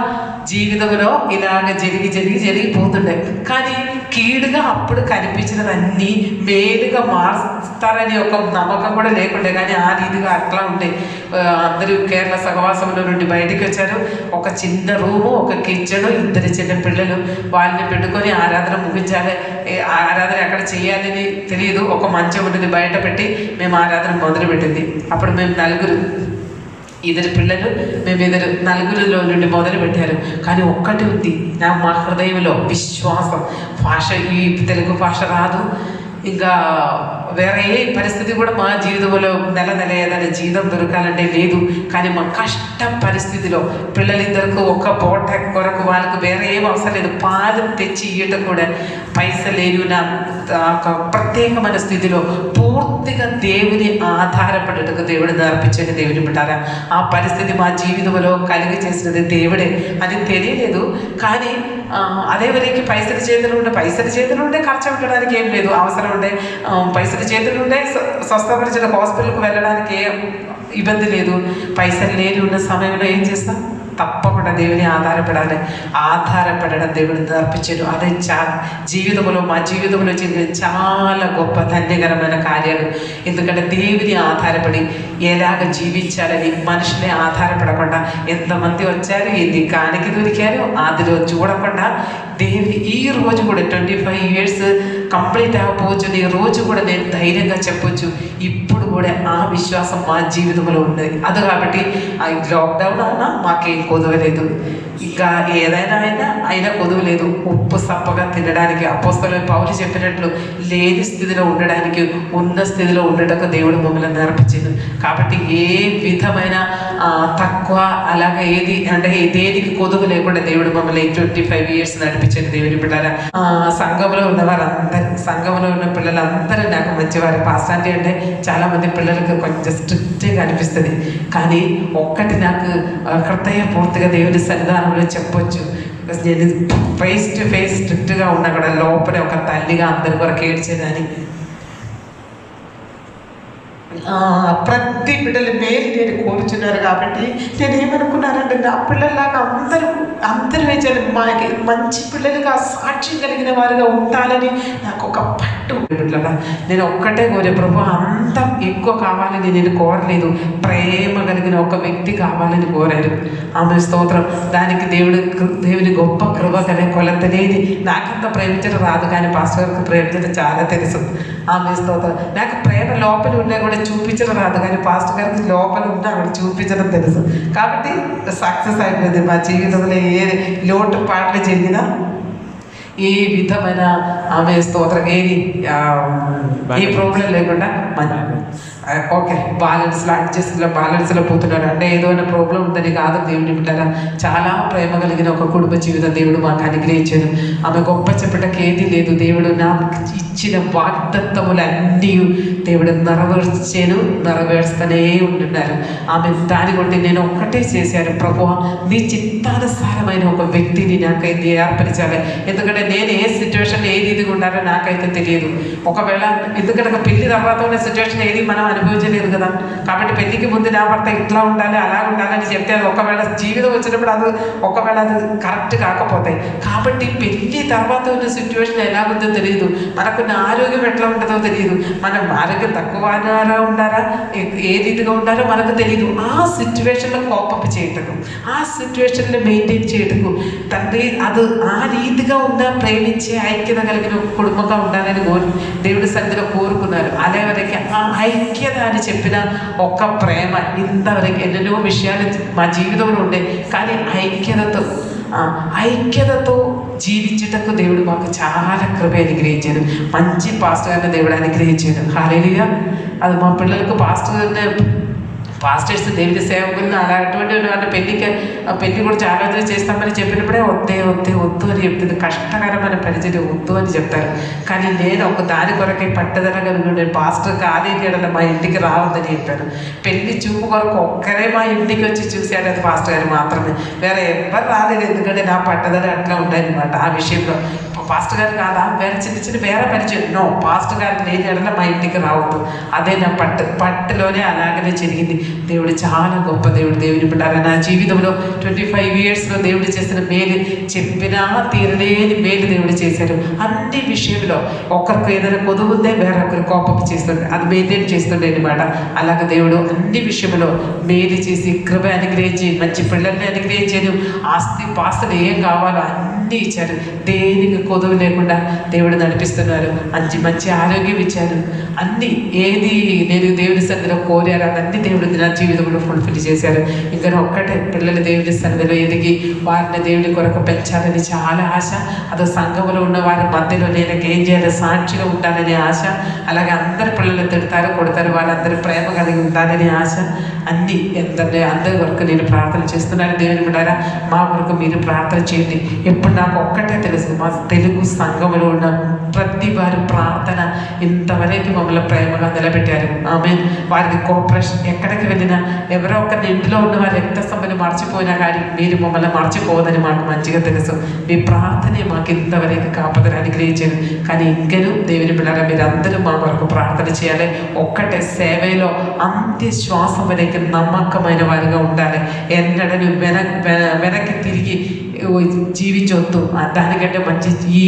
జీవితంలో ఇలాగ జరిగిపోతుండే. కానీ కీడుగా అప్పుడు కనిపించినవన్నీ మేలుగా మారుస్తారని ఒక నమ్మకం కూడా లేకుండే. కానీ ఆ రీతిగా అట్లా ఉండే. అందరూ కేరళ సహవాసంలో నుండి బయటికి వచ్చారు. ఒక చిన్న రూము, ఒక కిచెన్, 2 చిన్న పిల్లలు, వాళ్ళని పెట్టుకొని ఆరాధన ముగించాలి. ఆరాధన ఎక్కడ చేయాలని తెలియదు. ఒక మంచం ఉన్నది బయట పెట్టి మేము ఆరాధన మొదలుపెట్టింది. అప్పుడు మేము 4 ఇద్దరు పిల్లలు, మేమిద్దరు నలుగురిలో నుండి మొదలు పెట్టారు. కానీ ఒక్కటి ఉంది, మా హృదయంలో విశ్వాసం. భాష, ఈ తెలుగు భాష రాదు, ఇంకా వేరే ఏ పరిస్థితి కూడా మా జీవితంలో నెల ఏదైనా జీవితం దొరకాలంటే లేదు. కానీ మా కష్ట పరిస్థితిలో పిల్లలిద్దరికి ఒక్క పూట కొరకు వాళ్ళకు వేరే ఏం అవసరం లేదు, పాలు తెచ్చి ఇయ్యటం కూడా పైసలు లేని నా ప్రత్యేకమైన స్థితిలో పూర్తిగా దేవుని ఆధారపడటకు దేవుడు నేర్పించేది. దేవుని బిడ్డారా, ఆ పరిస్థితి మా జీవితంలో కలిగి చేసినది దేవుడే అని తెలియలేదు. కానీ అదే వరకు పైసలు చేతులు ఉండే ఖర్చు పెట్టడానికి ఏం లేదు, అవసరం ఉండే పైసలు చేతులు ఉండే స్వస్థపరిచిన హాస్పిటల్కి వెళ్ళడానికి ఏం ఇబ్బంది లేదు. పైసలు లేని ఉన్న సమయంలో ఏం చేస్తాం? తప్పకుండా దేవుని ఆధారపడడం దేవుడు నేర్పించాడు. అదే జీవితంలో మా జీవితంలో జరిగిన చాలా గొప్ప ధన్యకరమైన కార్యాలు. ఎందుకంటే దేవుని ఆధారపడి ఎలాగ జీవించాలని, మనుషులే ఆధారపడకుండా ఎంతమంది వచ్చారు, ఎన్ని కానికి దొరికారు, అదిలో చూడకుండా దేవుని ఈ రోజు కూడా 25 years కంప్లీట్ అవ్వకపోవచ్చు, ఈ రోజు కూడా నేను ధైర్యంగా చెప్పొచ్చు, ఇప్పుడు కూడా ఆ విశ్వాసం మా జీవితంలో ఉండేది. అది కాబట్టి లాక్డౌన్ అయినా మాకేం కొదవలేదు, ఇంకా ఏదైనా అయినా కొదవలేదు. ఉప్పు సప్పగా తినడానికి అపోస్తలుడైన పౌలు చెప్పినట్లు లేని స్థితిలో ఉండడానికి ఉన్న స్థితిలో ఉండటకు దేవుడు మమ్మల్ని నేర్పించింది. కాబట్టి ఏ విధమైన తక్కువ అలాగే ఏది అంటే దేనికి కొదువు లేకుండా దేవుడు మమ్మల్ని 25 years నడిపించింది. దేవుని పిల్లల సంఘంలో ఉన్న వారందరూ, సంఘంలో ఉన్న పిల్లలందరూ నాకు మంచివారు. పాస్టాంటి అంటే చాలామంది పిల్లలకు కొంచెం స్ట్రిక్ట్గా అనిపిస్తుంది. కానీ ఒక్కటి నాకు హృదయపూర్తిగా దేవుని సన్నిధానంలో చెప్పొచ్చు, నేను ఫేస్ టు ఫేస్ స్ట్రిక్ట్గా ఉన్నా కూడా లోపలే ఒక తల్లిగా అందరి కొరకు ఏడ్చేదాన్ని. ప్రతి బిడ్డలు మేలు నేను కోరుచున్నారు. కాబట్టి నేను ఏమనుకున్నానంటే నా పిల్లల్లాగా అందరూ వేచాలి, మాకి మంచి పిల్లలుగా సాక్ష్యం కలిగిన వారుగా ఉండాలని నాకు ఒక పట్టు. బిడ్డలా నేను ఒక్కటే కోరే, ప్రభు అంత ఎక్కువ కావాలని నేను కోరలేదు, ప్రేమ కలిగిన ఒక వ్యక్తి కావాలని కోరారు. ఆమె స్తోత్రం. దానికి దేవుని గొప్ప కృప కనే కొలత లేని. నాకంత ప్రేమించడం రాదు, కానీ పాస్టర్కి ప్రేమించడం చాలా తెలుసు. ఆమె స్తోత్రం. నాకు ప్రేమ లోపల ఉన్నా కూడా చూపించడం రాదు, కానీ పాస్టర్ గారికి లోపల ఉన్నా కూడా చూపించడం తెలుసు. కాబట్టి సక్సెస్ అయిపోయింది మా జీవితంలో. ఏ లోటు పాటలు జరిగినా, ఏ విధమైన ఆమె స్తోత్రం ఏది ఏ ప్రాబ్లం లేకుండా ఓకే బ్యాలెన్స్లో అడ్జస్ట్లో బ్యాలెన్స్లో పోతున్నారు. అంటే ఏదైనా ప్రాబ్లం ఉందని కాదు. దేవుని బిడ్డరా, చాలా ప్రేమ కలిగిన ఒక కుటుంబ జీవితం దేవుడు మాకు అనుగ్రహించాడు. ఆమె గొప్ప చెప్పటకి ఏది లేదు. దేవుడు నాకు ఇచ్చిన వాగ్దత్తములన్నీ దేవుడు నెరవేరుస్తూనే ఉంటున్నారు. ఆమె దాని కొట్టి నేను ఒక్కటే చేశాను, ప్రభువా నీ చిత్తానుసారమైన ఒక వ్యక్తిని నాకైతే ఏర్పరిచాలి. ఎందుకంటే నేను ఏ సిచ్యువేషన్ ఏది ఇది ఉండాలో నాకైతే తెలియదు. ఒకవేళ ఎందుకంటే పెళ్లి తర్వాత ఉన్న సిచ్యువేషన్ ఏది మనం అనుభవించలేదు కదా. కాబట్టి పెళ్లికి ముందు నా భర్త ఇట్లా ఉండాలి అలా ఉండాలని చెప్తే అది ఒకవేళ జీవితం వచ్చినప్పుడు ఒకవేళ అది కరెక్ట్ కాకపోతాయి. కాబట్టి పెళ్లి తర్వాత ఉన్న సిచ్యువేషన్ ఎలా ఉందో తెలియదు, మనకున్న ఆరోగ్యం ఎట్లా ఉంటుందో తెలియదు, మనం ఆరోగ్యం తక్కువ ఉండారా ఏ రీతిగా ఉండారో మనకు తెలియదు. ఆ సిచ్యువేషన్లో కోపం చేయటకు, ఆ సిచ్యువేషన్లో మెయింటైన్ చేయటకు తండ్రి అది ఆ రీతిగా ఉన్న ప్రేమించే ఐక్యత కలిగిన కుటుంబంగా ఉండాలని దేవుడి సన్నిధిలో కోరుకున్నారు. అదే వరకు ఆ ఐక్యత అని చెప్పిన ఒక్క ప్రేమ ఇంతవరకు ఎన్నెన్నో విషయాలు మా జీవితంలో ఉండే, కానీ ఐక్యతతో జీవించటకు దేవుడు మాకు చాలా కృప అనుగ్రహించాడు. మంచి పాస్టర్ గారిని దేవుడు అనుగ్రహించాడు. హల్లెలూయా. అది మా పిల్లలకు పాస్టర్స్ దేవుని సేవకులను అలా అటువంటి వాళ్ళ పెళ్లి కూడా చాలా రోజులు చేస్తామని చెప్పినప్పుడే వద్దు అని చెప్తుంది. కష్టకరమైన పరిచయం వద్దు అని చెప్తారు. కానీ నేను ఒక దాని కొరకే పట్టుదలగా నేను పాస్టర్ కాలేజీలో మా ఇంటికి రావద్దని చెప్పాను. పెళ్లి చూపు కొరకు ఒక్కరే మా ఇంటికి వచ్చి చూశాడు, అది పాస్టర్ గారు మాత్రమే, వేరే ఎవరు రాలేదు. ఎందుకంటే నా పట్టుదల అట్లా ఉంటాయన్నమాట ఆ విషయంలో. పాస్టర్ గారు కాదా, వేరే చిన్న వేరే పరిచయం నో, పాస్టర్ గారు లేని ఎడల మా ఇంటికి రావద్దు. అదే నా పట్టులోనే అలాగనే జరిగింది. దేవుడు చాలా గొప్ప దేవుడు. దేవుని బిడ్డారా, నా జీవితంలో 25 yearsలో దేవుడు చేసిన మేలు చెప్పినా తీరలేని మేలు దేవుడు చేశారు. అన్ని విషయంలో ఒకరికి ఏదైనా కొదువు ఉందే వేరొకరు కోపం చేస్తుండే, అది మెయింటైన్ చేస్తుండే అనమాట. అలాగే దేవుడు అన్ని విషయంలో మేలు చేసి కృప అనుగ్రహించి మంచి పిల్లల్ని అనుగ్రహించారు. ఆస్తి పాస్తులు ఏం కావాలో అన్నీ ఇచ్చారు. దేనికి కొదువు లేకుండా దేవుడు నడిపిస్తున్నారు. మంచి ఆరోగ్యం ఇచ్చారు. అన్నీ ఏది నేను దేవుని సన్నిధిలో కోరారు అదన్నీ దేవుడు నా జీవితంలో ఫుల్ఫిల్ చేశారు. ఇంకా ఒక్కటే పిల్లలు దేవుని సన్నిధిలో ఎదిగి వారిని దేవుని కొరకు పెంచాలని చాలా ఆశ. అదో సంఘంలో ఉన్న వారి మధ్యలో నేను ఏం చేయాలి, సాక్షిగా ఉండాలనే ఆశ. అలాగే అందరి పిల్లలు తిడతారు కొడతారు, వాళ్ళందరూ ప్రేమ కలిగి ఉండాలనే ఆశ. అన్నీ అందరి వరకు నేను ప్రార్థన చేస్తున్నాను. దేవుని బిడ్డారా, మా వరకు మీరు ప్రార్థన చేయండి. ఎప్పుడు నాకు ఒక్కటే తెలుసు, మా తెలుగు సంఘంలో ఉన్న ప్రతి వారి ప్రార్థన ఇంతవరకు మమ్మల్ని ప్రేమగా నిలబెట్టారు. ఆమె వారికి కోఆపరేషన్ ఎక్కడికి వెళ్ళినా ఎవరో ఒకరిని ఇంట్లో ఉన్న వారి రక్త సంబంధం మర్చిపోయినా కానీ మీరు మమ్మల్ని మర్చిపోవద్దని మాకు మంచిగా తెలుసు. మీ ప్రార్థనే మాకు ఇంతవరకు కాపదని అనుగ్రహించారు. కానీ ఇంకనూ దేవుని బిడ్డలారా, మీరు అందరూ మా వరకు ప్రార్థన చేయాలి. ఒక్కటే సేవలో అంత్య శ్వాస వరకు నమ్మకమైన వారిగా ఉండాలి. ఎన్నడని వెనక్కి తిరిగి జీవించవద్దు. దానికంటే మంచి ఈ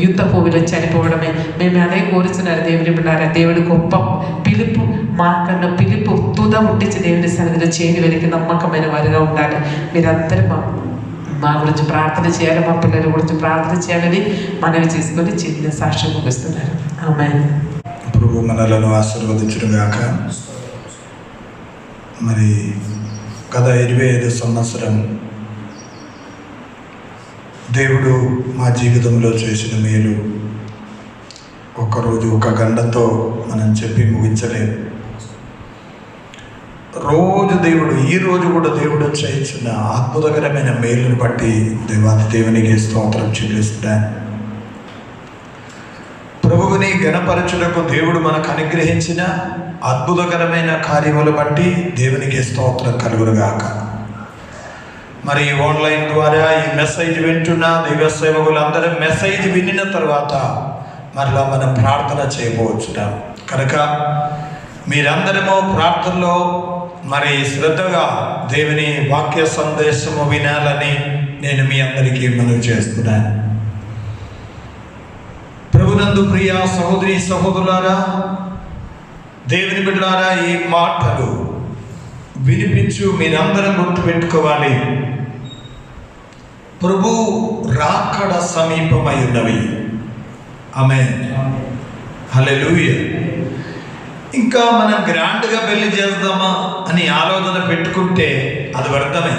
యుద్ధ భూమిలో చనిపోవడమే. మేము అదే కోరుతున్నారు దేవుని బిడ్డారా. దేవుడి గొప్ప పిలుపు, మాకన్నా పిలుపు తుద ముట్టించి దేవుని సన్నిధిలో చేరి వెనక్కి నమ్మకమైన వారిగా ఉండాలి. మీరందరూ మా గురించి ప్రార్థన చేయాలి, మా పిల్లల గురించి ప్రార్థన చేయాలని మనవి చేసుకొని చిన్న సాక్ష్యం ముగిస్తున్నారు. ఆమేన్. ప్రభు మనలను ఆశీర్వదించును గాక. మరి గత 25 సంవత్సరం దేవుడు మా జీవితంలో చేసిన మేలు ఒక్కరోజు ఒక గంటతో మనం చెప్పి ముగించలేము. రోజు దేవుడు, ఈ రోజు కూడా దేవుడు చేయించిన అద్భుతకరమైన మేలును బట్టి దేవాది దేవునికి స్తోత్రం చెల్లిస్తున్నాను. ప్రభువుని గణపరచుటకు దేవుడు మనకు అనుగ్రహించిన అద్భుతకరమైన కార్యములు బట్టి దేవునికి స్తోత్రం కలుగునుగాక. మరి ఆన్లైన్ ద్వారా ఈ మెసేజ్ వింటున్న దైవ సేవకులందరూ మెసేజ్ వినిన తర్వాత మరలా మనం ప్రార్థన చేయబోచున్నాం కనుక మీరందరము ప్రార్థనలో మరి శ్రద్ధగా దేవుని వాక్య సందేశము వినాలని నేను మీ అందరికీ మనవి చేస్తున్నాను. ప్రభునందు ప్రియ సహోదరి సహోదరులారా, దేవుని బిడ్డలారా, ఈ మాటలు వినిపించు మీరందరం గుర్తుపెట్టుకోవాలి. ప్రభు రాకడ సమీపమై ఉన్నవి. ఆమేన్. హల్లెలూయా. ఇంకా మనం గ్రాండ్గా పెళ్లి చేద్దామా అని ఆలోచన పెట్టుకుంటే అది వ్యర్థమే.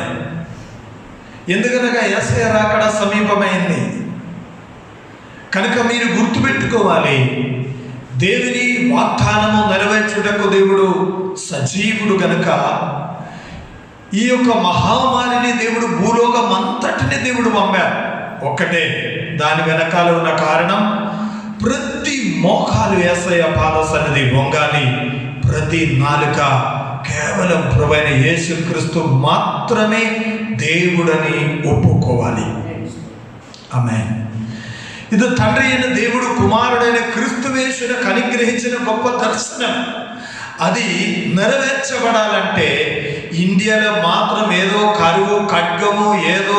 ఎందుకనగా యేసయ్య రాకడ సమీపమైంది కనుక మీరు గుర్తుపెట్టుకోవాలి. దేవుని వాగ్దానము నెరవేర్చుటకు దేవుడు సజీవుడు కనుక ఈ యొక్క మహామారిని దేవుడు భూలోకం అంతటిని దేవుడు పంపారు. ఒక్కటే దాని వెనకాల ఉన్న కారణం, ప్రతి మోకాలు యేసయ్య పాద సన్నిధి వంగాలి, ప్రతి నాలుక కేవలం ప్రభువైన యేసుక్రీస్తు మాత్రమే దేవుడని ఒప్పుకోవాలి. ఆమేన్. ఇది తండ్రి అయిన దేవుడు కుమారుడైన క్రీస్తుయేసునకు అనుగ్రహించిన గొప్ప దర్శనం. అది నెరవేర్చబడాలంటే ఇండియాలో మాత్రం ఏదో కరువు ఖడ్గము, ఏదో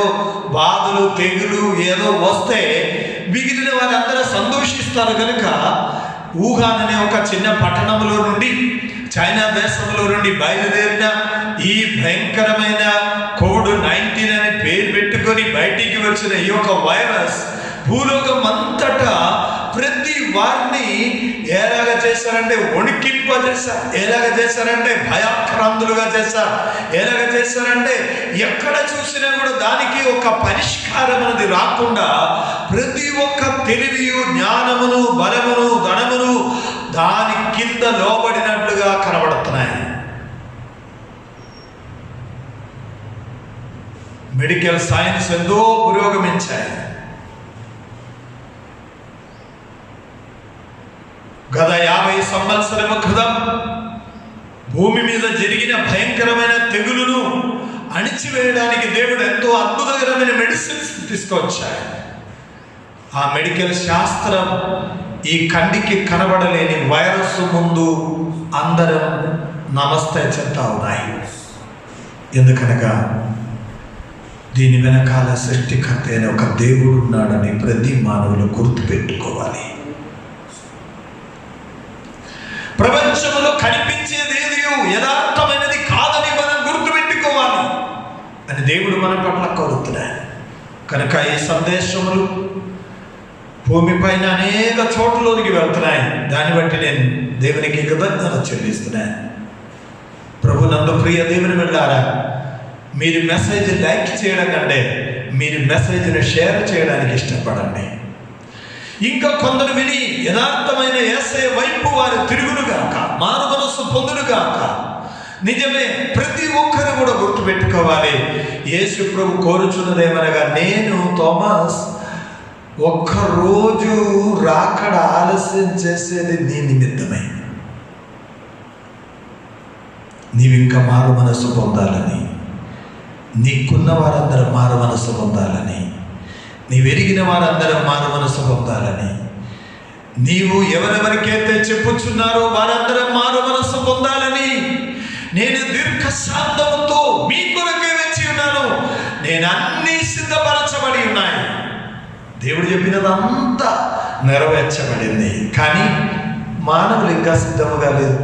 బాధలు తెగులు ఏదో వస్తే మిగిలిన వారందరూ సంతోషిస్తారు కనుక వుహాన్ అనే ఒక చిన్న పట్టణంలో నుండి చైనా దేశంలో నుండి బయలుదేరిన ఈ భయంకరమైన కోవిడ్-19 అని పేరు పెట్టుకొని బయటికి వచ్చిన ఈ యొక్క వైరస్ భూలోకం అంతటా ప్రతి వారిని ఎలాగ చేశారంటే వణికింపజేశారు, ఎలాగ చేశారంటే భయాక్రాంతులుగా చేశారు, ఎలాగ చేశారంటే ఎక్కడ చూసినా కూడా దానికి ఒక పరిష్కారం అనేది రాకుండా ప్రతి ఒక్క తెలివియు జ్ఞానమును బలమును ధనమును దాని కింద లోబడినట్లుగా కనబడుతున్నాయి. మెడికల్ సైన్స్ ఎంతో పురోగమించాయి. గత 50 సంవత్సరముల క్రితం భూమి మీద జరిగిన భయంకరమైన తెగులును అణిచివేయడానికి దేవుడు ఎంతో అద్భుతకరమైన మెడిసిన్స్ తీసుకొచ్చాడు. ఆ మెడికల్ శాస్త్రం ఈ కంటికి కనబడలేని వైరస్ ముందు అందరం నమస్తే చెప్తా ఉన్నాయి. ఎందుకనగా దీని వెనకాల సృష్టికర్త అయిన ఒక దేవుడు ఉన్నాడని ప్రతి మానవులు గుర్తుపెట్టుకోవాలి. ప్రపంచంలో కనిపించేది ఏది యథార్థమైనది కాదని మనం గుర్తుపెట్టుకోవాలి అని దేవుడు మన పట్ల కోరుతున్నాడు. కనుక ఈ సందేశములు భూమి పైన అనేక చోట్లలోనికి వెళ్తున్నాయి. దాన్ని బట్టి నేను దేవునికి కృతజ్ఞత చెల్లిస్తున్నాను. ప్రభు నందు ప్రియ దేవుని బిడ్డలారా, మీరు మెసేజ్ లైక్ చేయడం కంటే మీరు మెసేజ్ని షేర్ చేయడానికి ఇష్టపడండి. ఇంకా కొందరు విని యథార్థమైన యేసయ్య వైపు వారు తిరుగునుగాక, మారు మనస్సు పొందునుగాక. నిజమే, ప్రతి ఒక్కరు కూడా గుర్తుపెట్టుకోవాలి. యేసు ప్రభు కోరుచున్నదేమనగా, నేను థోమస్ ఒక్కరోజు రాకడ ఆలస్యం చేసేది నీ నిమిత్తమే. నీవింకా మారు మనస్సు పొందాలని, నీకున్న వారందరూ మారు మనస్సు పొందాలని, నీవెరిగిన వారందరూ మారు మనస్సు పొందాలని, నీవు ఎవరెవరికైతే చెప్పుచున్నారో వారందరూ మారు మనస్సు పొందాలని నేను దీర్ఘశాంతముతో మీ కొరకే వచ్చి ఉన్నాను. నేను అన్నీ సిద్ధపరచబడి ఉన్నాయి. దేవుడు చెప్పినదంతా నెరవేర్చబడింది. కానీ మానవులు ఇంకా సిద్ధముగా లేదు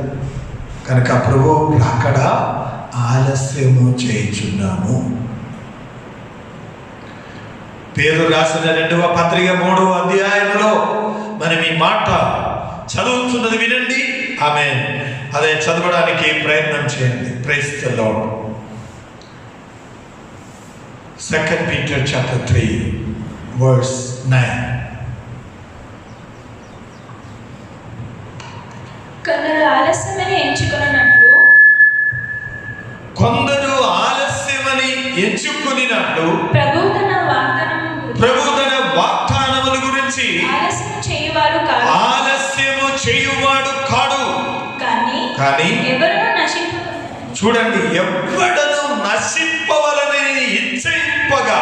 కనుక ప్రభు రాకడ ఆలస్యము చేయుచున్నాము. పేరు రాసిన 2వ పత్రిక 3వ అధ్యాయంలో మనం ఈ మాట చదువుతున్నది వినండి. ఆమేన్. అదే చదవడానికి ప్రయత్నం చేయండి. Praise the Lord. 2 Peter chapter 3 verse 9. కొందరు ఆలస్యమని ఎంచుకున్నట్లు ప్రభువు తన వాగ్దానముల గురించి ఆలస్యము చేయువాడు కాడు. కానీ చూడండి, ఎవ్వడను నశింపవలని ఇచ్చయింపగా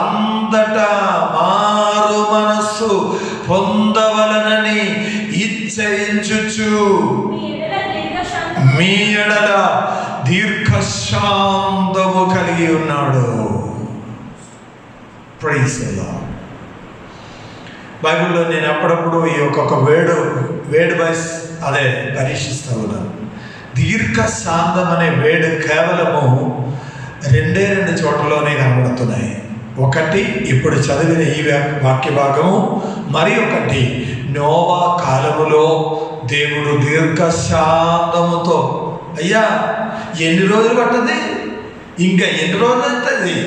అంతటా మారు మనస్సు పొందవలనని ఇచ్చయించుచు మీ ఎడల దీర్ఘశాంతము కలిగి ఉన్నాడు. Praise the Lord. బైబిల్లో నేను అప్పుడప్పుడు ఈ ఒక్కొక్క వేడు వైస్ అదే పరీక్షిస్తూ ఉన్నాను. దీర్ఘశాంతం అనే వేడు కేవలము 2 చోట్లలోనే కనబడుతున్నాయి. ఒకటి ఇప్పుడు చదివిన ఈ వాక్య భాగము, మరి ఒకటి నోవా కాలములో దేవుడు దీర్ఘశాంతముతో, అయ్యా ఎన్ని రోజులు పట్టది, ఇంకా ఎన్ని రోజులు అవుతుంది,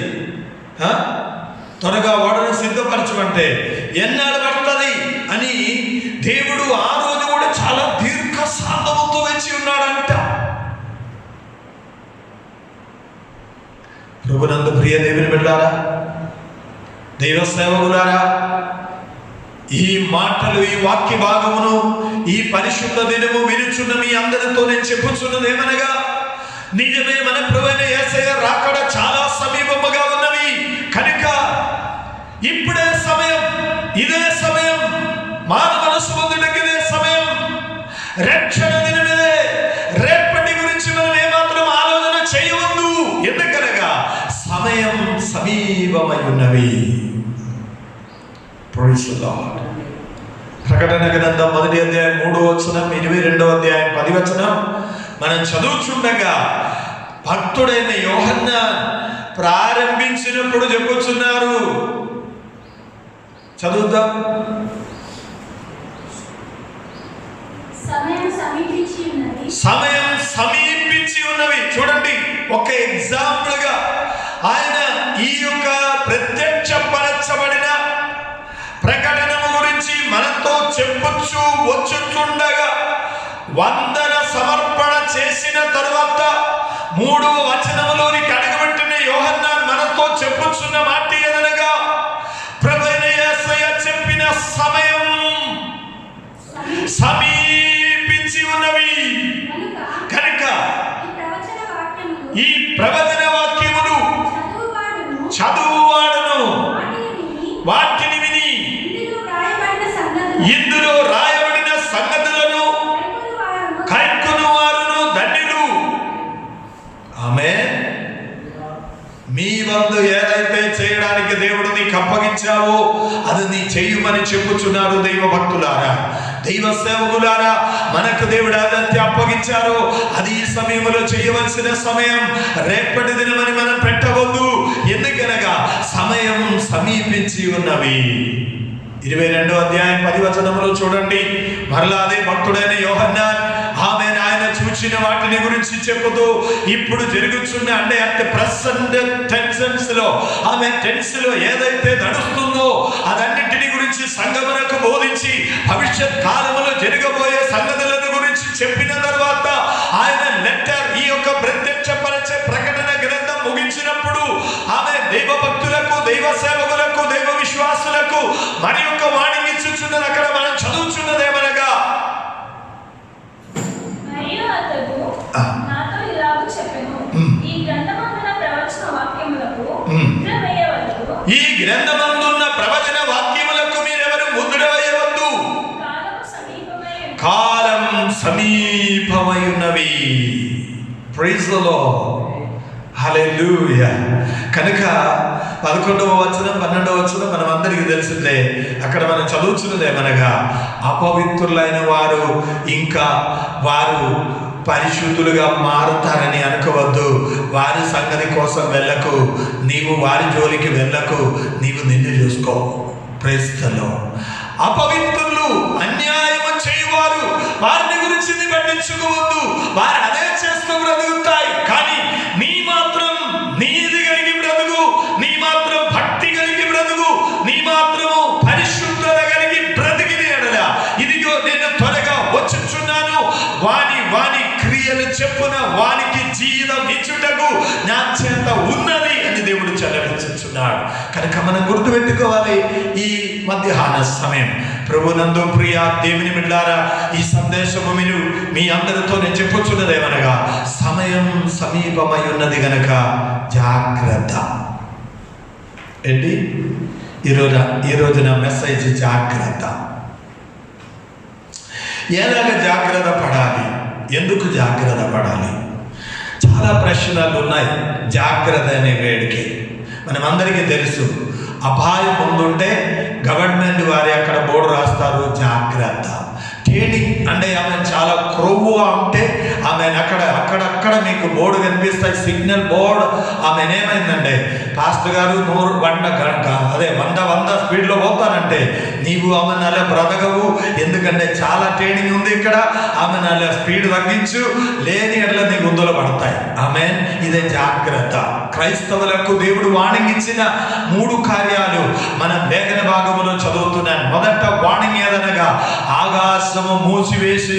త్వరగా ఓడను సిద్ధపరచమంటే ఎన్నాళ్ళు పడుతుంది అని దేవుడు ఆ రోజు కూడా చాలా దీర్ఘశాంతముతో వచ్చి ఉన్నాడంట. ప్రభునందు ప్రియ దేవుని బిడ్డలారా, దైవ సేవకులారా, ఈ మాటలు, ఈ వాక్య భాగమును, ఈ పరిశుద్ధ దినము వినుచున్న మీ అందరితో నేను చెప్పుచున్నది ఏమనగా, నిజమే, మన ప్రభువైన యేసయ్య రాకడ చాలా సమీపముగా ఉన్నవి కనుక ఇప్పుడే సమయం, ఇదే సమయం, మానవ మనసు పొందుటకు ఇదే సమయం, రక్షణ దినమే. రేపటి గురించి మనం ఏమాత్రం ఆలోచన చేయవద్దు, ఎందుకనగా సమయం సమీపమై ఉన్నవి. Praise the Lord. ప్రకటన గ్రంథం 1వ అధ్యాయం 3వ వచనం, 22వ అధ్యాయం 10వ వచనం మనం చదువుచుండగా భక్తుడైన యోహన్నాన్ ప్రారంభించినప్పుడు చెప్పుచున్నారు. చదువుదాం. సమయం సమీపించి ఉన్నవి. చూడండి, ఒక ఎగ్జాంపుల్ గా ఆయన ఈ యొక్క ప్రత్యక్షపరచబడిన ప్రకటనము గురించి మనతో చెప్పుచూ వచ్చుచుండగా, వందన సమర్పణ చేసిన తరువాత 3వ వచనములోనికి అడుగుపెట్టిన యోహన్నాన్ మనతో చెప్పుచున్న మాట ఏదనగా, ప్రభువైన యేసయ్య చెప్పిన సమయం సమీపించి ఉన్నవి కనుక ఈ ప్రవచన వాక్యములు చదువువాడును వాటిని విని ఇందులో రాయబడిన సంగతులను కైకొను వారును ధన్యులు. ఆమేన్. మీ వంతు ఏదైతే చేయడానికి దేవుడు నీకు అప్పగించావో అది నీ చెయ్యమని చెప్పుచున్నారు దైవ భక్తులారా, దైవ సేవకులారా. మనకు దేవుడు ఏదైతే అప్పగించారో అది ఈ సమయంలో చేయవలసిన సమయం. రేపటి దినమని మనం పెట్టవద్దు. ఎందుకనగా సమయం సమీపించి ఉన్నవి. 22వ అధ్యాయం 10వ వచనంలో చూడండి, మరలా అదే భక్తుడైన యోహన్నాన్ ఆయన చూసిన వాటిని గురించి చెప్పుతూ ఇప్పుడు జరుగుతున్న అంటే అట్ ప్రెసెంట్ టెన్సెన్స్ లో టెన్స్ లో ఏదైతే నడుస్తుందో అదన్నింటిని గురించి సంగమునకు బోధించి భవిష్యత్ కాలంలో జరగబోయే సంగతులను గురించి చెప్పిన తర్వాత ఆయన లెటర్ ఈ యొక్క ప్రత్యక్షపరిచే ప్రకటన గ్రంథం ముగించినప్పుడు దైవ భక్తులకు, దైవ సేవకులకు, దైవ విశ్వాసులకు మరి యొక్క వాణిని ఇచ్చుచున్నది. అక్కడ మనం చదువుచున్నదేమనగా, ఈ గ్రంథమందున్న ప్రవచన వాక్యములకు మీరెవరు ముద్ర వేయవద్దు, కాలం సమీపమై ఉన్నవి. ప్రైజ్ ది లార్డ్, హల్లెలూయా. కనుక 11వ వచనం 12వ వచనం మనం అందరికీ తెలిసిందే. అక్కడ మనం చదువుతున్నదేమనగా, అపవిత్రులైన వారు ఇంకా వారు పరిశుద్ధులుగా మారుతారని అనుకోవద్దు. వారి సంగతి కోసం వెళ్ళకు, నీవు వారి జోలికి వెళ్ళకు, నీవు నిన్ను చూసుకో. Praise the lord. అపవిత్రులు, అన్యాయము చేయువారు, వారిని గురించి నీ పట్టించుకోవద్దు. వారు అదే చేస్తూ బ్రతుకుతాయి. కానీ నీ మాత్రం నీతి కలిగి బ్రతుకు, నీ మాత్రం భక్తి కలిగి బ్రతుకు, నీ మాత్రము పరిశుద్ధత కలిగి బ్రతికిని ఎడల ఇదిగో నేను త్వరగా వచ్చుచున్నాను, వాని వాని క్రియలు చెప్పున వానికి జీవితం ఇచ్చుటకు నా చేత ఉన్నది అని దేవుడు చెల్లవించుచున్నాడు. కనుక మనం గుర్తుపెట్టుకోవాలి, ఈ మధ్యాహ్న సమయం ప్రభునందు ప్రియ దేవుని బిడ్డలారా, ఈ సందేశము మీరు మీ అందరితో నేను చెప్పుచున్నదేమనగా, సమయం సమీపమై ఉన్నది గనక జాగ్రత్త. ఏంటి ఈ రోజున మెసేజ్ జాగ్రత్త. ఎలాగ జాగ్రత్త పడాలి, ఎందుకు జాగ్రత్త పడాలి? చాలా ప్రశ్నలు ఉన్నాయి జాగ్రత్త అనే వేడికి. మనమందరికీ తెలుసు, అపాయం ముందుంటే గవర్నమెంట్ వారి అక్కడ బోర్డు రాస్తారు జాగ్రత్త. ట్రేడింగ్ అంటే ఆమె చాలా క్రొవ్వుగా ఉంటే ఆమె అక్కడక్కడ మీకు బోర్డు కనిపిస్తాయి, సిగ్నల్ బోర్డు. ఆమె ఏమైందంటే, పాస్టర్ గారు 100 స్పీడ్లో పోతానంటే నీవు ఆమె నెల బ్రతకవు, ఎందుకంటే చాలా ట్రైనింగ్ ఉంది ఇక్కడ. ఆమె నెల స్పీడ్ తగ్గించు, లేని ఎట్లా నీ గుందులు పడతాయి. ఆమె ఇదే జాగ్రత్త. క్రైస్తవులకు దేవుడు వార్నింగ్ ఇచ్చిన 3 కార్యాలు మనం లేఖన భాగంలో చదువుతున్నాను. మొదట వార్నింగ్ ఏదనగా ఆకాశము మూసివేసి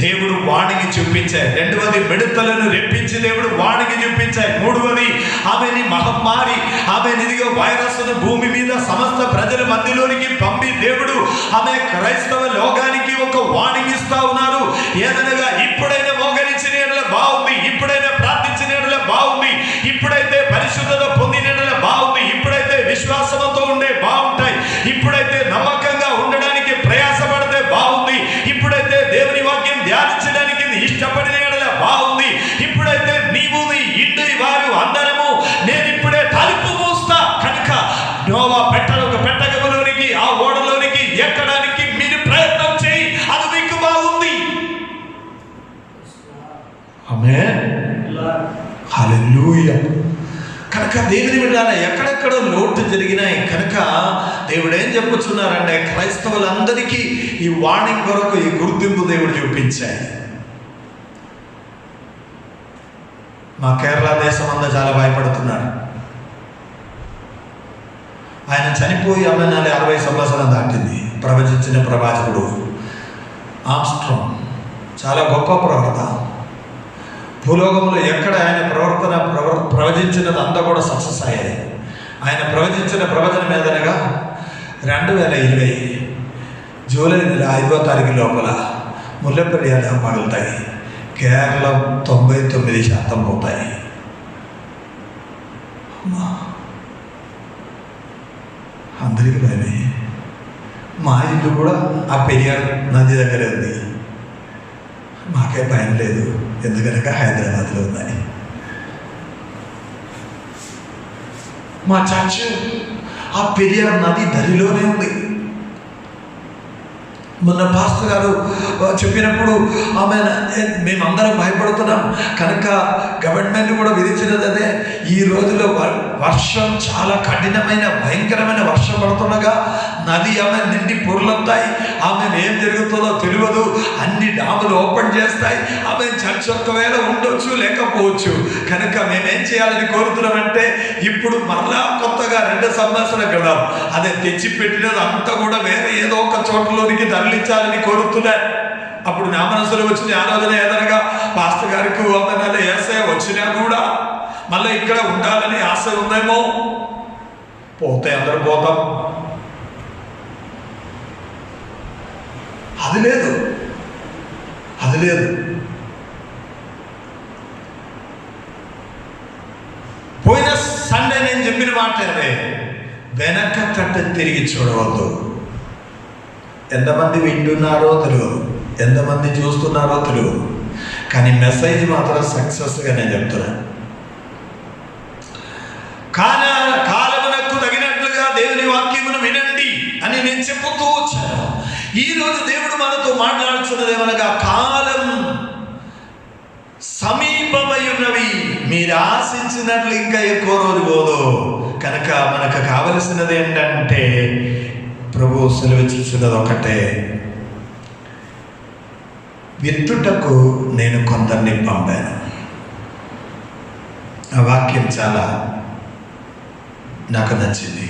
దేవుడు వార్నింగ్ చూపించాయి. 2వది మిడతలను రెప్పించి దేవుడు వార్నింగ్ చూపించాయి. 3వది ఆమెని మహమ్మారి, ఆమె ఇదిగో వైరస్ను భూమి మీద సమస్త ప్రజల మధ్యలోనికి పంపి దేవుడు ఆమె క్రైస్తవ లోకానికి ఒక వార్నింగ్ ఇస్తా ఉన్నారు. ఏదనగా ఇప్పుడైనా మోకరించిన ఎడల బాగుంది, ఇప్పుడైనా ప్రార్థించిన ఎడల బాగుంది, ఇప్పుడైతే పరిశుద్ధత పొందిన ఎడల బాగుంది, ఇప్పుడైతే విశ్వాసంతో ఉండే బాగుంటాయి, ఇప్పుడైతే నమ్మకంగా ఉండడానికి ప్రయాసపడితే బాగుంది, ఇప్పుడైతే దేవుని వాక్యం ధ్యానించడానికి ఇష్టపడిన ఎడల బాగుంది, ఇప్పుడైతే నీవు నీ ఇంటి వారు అందరము నేను ఇప్పుడే తలుపు మూస్తా. కనుక నోవా పెట్టకలోనికి ఆ ఓడలోనికి ఎక్కడానికి మీరు ప్రయత్నం చేయి, అది మీకు బాగుంది. ఆమేన్, హల్లెలూయా. కనుక దేవుని బిడ్డలారా, ఎక్కడెక్కడ లోటు జరిగినాయి. కనుక దేవుడు ఏం చెప్పుచున్నారంటే, క్రైస్తవులందరికీ ఈ వార్నింగ్ కొరకు ఈ గుర్తింపు దేవుడు చూపించాయి. మా కేరళ దేశం అంతా చాలా భయపడుతున్నారు. ఆయన చనిపోయి 60 సంవత్సరం దాటింది. ప్రవచించిన ప్రవాచకుడు ఆమ్స్ట్రాంగ్ చాలా గొప్ప ప్రవక్త. భూలోకంలో ఎక్కడ ఆయన ప్రవచించినది అంతా కూడా సక్సెస్ అయ్యాయి. ఆయన ప్రవచించిన ప్రవచనం ఏదనగా 2020 జూలై 5వ తారీఖు లోపల ముల్లపల్లి పగులుతాయి, కేరళ 99% పోతాయి. అందరికీ భయమే. మా ఇల్లు కూడా ఆ పెరియార్ నది దగ్గరే ఉంది. మాకే భయం లేదు, ఎందుకనగా హైదరాబాద్లో ఉన్నాయి. మా చర్చ్ ఆ పెరియార్ నది దరిలోనే ఉంది. మొన్న పాస్టర్ గారు చెప్పినప్పుడు ఆమె మేమందరం భయపడుతున్నాం కనుక గవర్నమెంట్ కూడా విధించినది అదే. ఈ రోజుల్లో వర్షం చాలా కఠినమైన భయంకరమైన వర్షం పడుతుండగా నది ఆమె నిండి పొర్లుతాయి. ఆమె ఏం జరుగుతుందో తెలియదు. అన్ని డాములు ఓపెన్ చేస్తాయి. ఆమె చర్చ్ ఒకవేళ ఉండొచ్చు లేకపోవచ్చు. కనుక మేమేం చేయాలని కోరుతున్నామంటే ఇప్పుడు మరలా కొత్తగా 2 సంవత్సరాల క్రితం అదే తెచ్చిపెట్టినది అంతా కూడా వేరే ఏదో ఒక చోట్లోనికి తరలించాలని కోరుతున్నాను. అప్పుడు నా మనసులో వచ్చింది ఆలోచన ఏదనగా పాస్టర్ గారికి వందనాలు ఏసే వచ్చినా కూడా మళ్ళీ ఇక్కడ ఉండాలని ఆశ ఉందేమో. పోతే అందరూ పోతాం, అది లేదు. పోయిన సండే నేను చెప్పిన మాటలే, వెనక తట్ట తిరిగి చూడవద్దు. ఎంతమంది వింటున్నారో తెలియదు, ఎంతమంది చూస్తున్నారో తెలియదు, కానీ మెసేజ్ మాత్రం సక్సెస్గా నేను చెప్తున్నాను. కాలమునకు తగినట్లుగా దేవుని వాక్యమును వినండి అని నేను చెప్పుతూ వచ్చాను. ఈరోజు దేవుడు మనతో మాట్లాడుతున్నది ఏమనగా, కాలం సమీపమై ఉన్నవి, మీరు ఆశించినట్లు ఇంకా ఎక్కువ రోజు పోదు. కనుక మనకు కావలసినది ఏంటంటే ప్రభు సెలవిస్తున్నది ఒకటే, విత్తుటకు నేను కొందరిని పంపాను. ఆ వాక్యం చాలా నాకు నచ్చింది.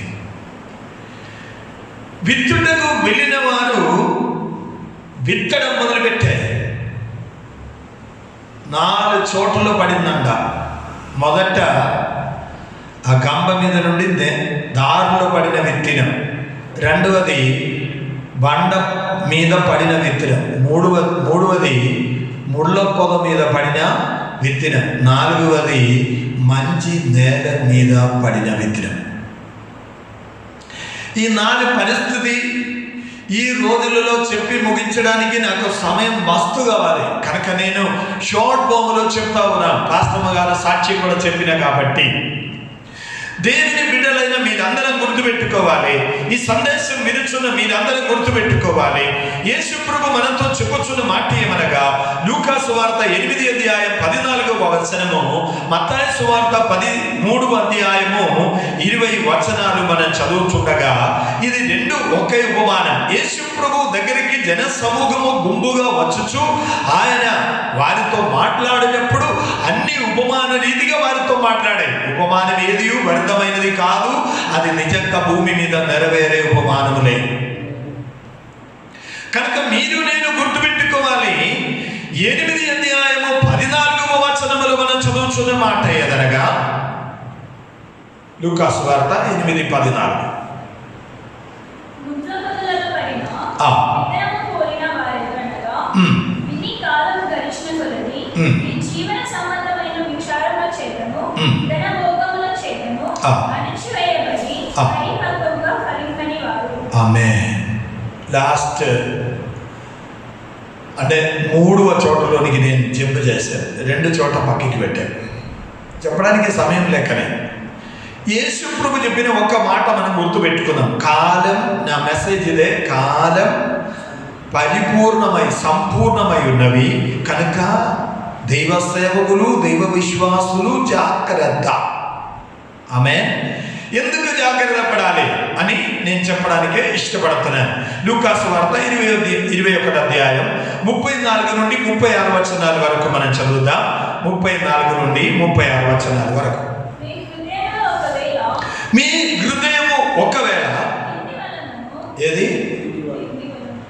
విత్తుటకు వెళ్ళిన వారు విత్తడం మొదలుపెట్టారు. 4 చోట్లలో పడిందంట. మొదట ఆ గంబ మీద నుండి దారిలో పడిన విత్తనం, రెండవది బండ మీద పడిన విత్తనం, మూడవది ముళ్ళ పొద మీద పడిన విత్తనం, 4వది మంచి నేల మీద పడిన విత్తనం. ఈ 4 పరిస్థితి ఈ రోజులలో చెప్పి ముగించడానికి నాకు సమయం మస్తు కావాలి. కనుక నేను షార్ట్ బొమ్మలో చెప్తా ఉన్నాను. పాస్టమ్మ గారు సాక్షి కూడా చెప్పిన కాబట్టి దేవుని బిడ్డలైన మీరందరం గుర్తుపెట్టుకోవాలి. ఈ సందేశం వినుచున్న మీరందరం గుర్తుపెట్టుకోవాలి. యేసు ప్రభు మనతో చెప్పుచున్న మాట ఏమనగా, లూకా సువార్త 8వ అధ్యాయం 14వ వచనము, మత్తయి సువార్త 13వ అధ్యాయము 20 వచనాలు మనం చదువుతుండగా ఇది 2 ఒకే ఉపమానం. యేసు ప్రభు దగ్గరికి జన సమూహము గుంపుగా వచ్చుచు ఆయన వారితో మాట్లాడినప్పుడు అన్ని ఉపమాన రీతిగా వారితో మాట్లాడాయి. ఉపమానం ఏది వ్యర్థమైనది కాదు, అది నిజంగా భూమి మీద నెరవేరే ఉపమానములే. కనుక మీరు నేను గుర్తుపెట్టుకోవాలి. 8వ అధ్యాయము 14వ వచనములు మనం చదువుతున్న మాట ఏదనగా, లూకా సువార్త 8:14. లాస్ట్ అంటే 3వ చోటలోనికి నేను జంప్ చేశాను, 2 చోట పక్కకి పెట్టాను. చెప్పడానికి సమయం లేకనే యేసు ప్రభు చెప్పిన ఒక్క మాట మనం గుర్తుపెట్టుకుందాం. కాలం, నా మెసేజ్ ఇదే, కాలం పరిపూర్ణమై సంపూర్ణమై ఉన్నవి కనుక దైవ సేవకులు దైవ విశ్వాసులు జాగ్రత్త. ఆమేన్. ఎందుకు జాగ్రత్త పడాలి అని నేను చెప్పడానికే ఇష్టపడుతున్నాను. లూకా సువార్త 21వ అధ్యాయం 34 నుండి 36 వచనాల వరకు మనం చదువుదాం. 34 నుండి 36 వచనాల వరకు. మీ హృదయము ఒకవేళ ఏది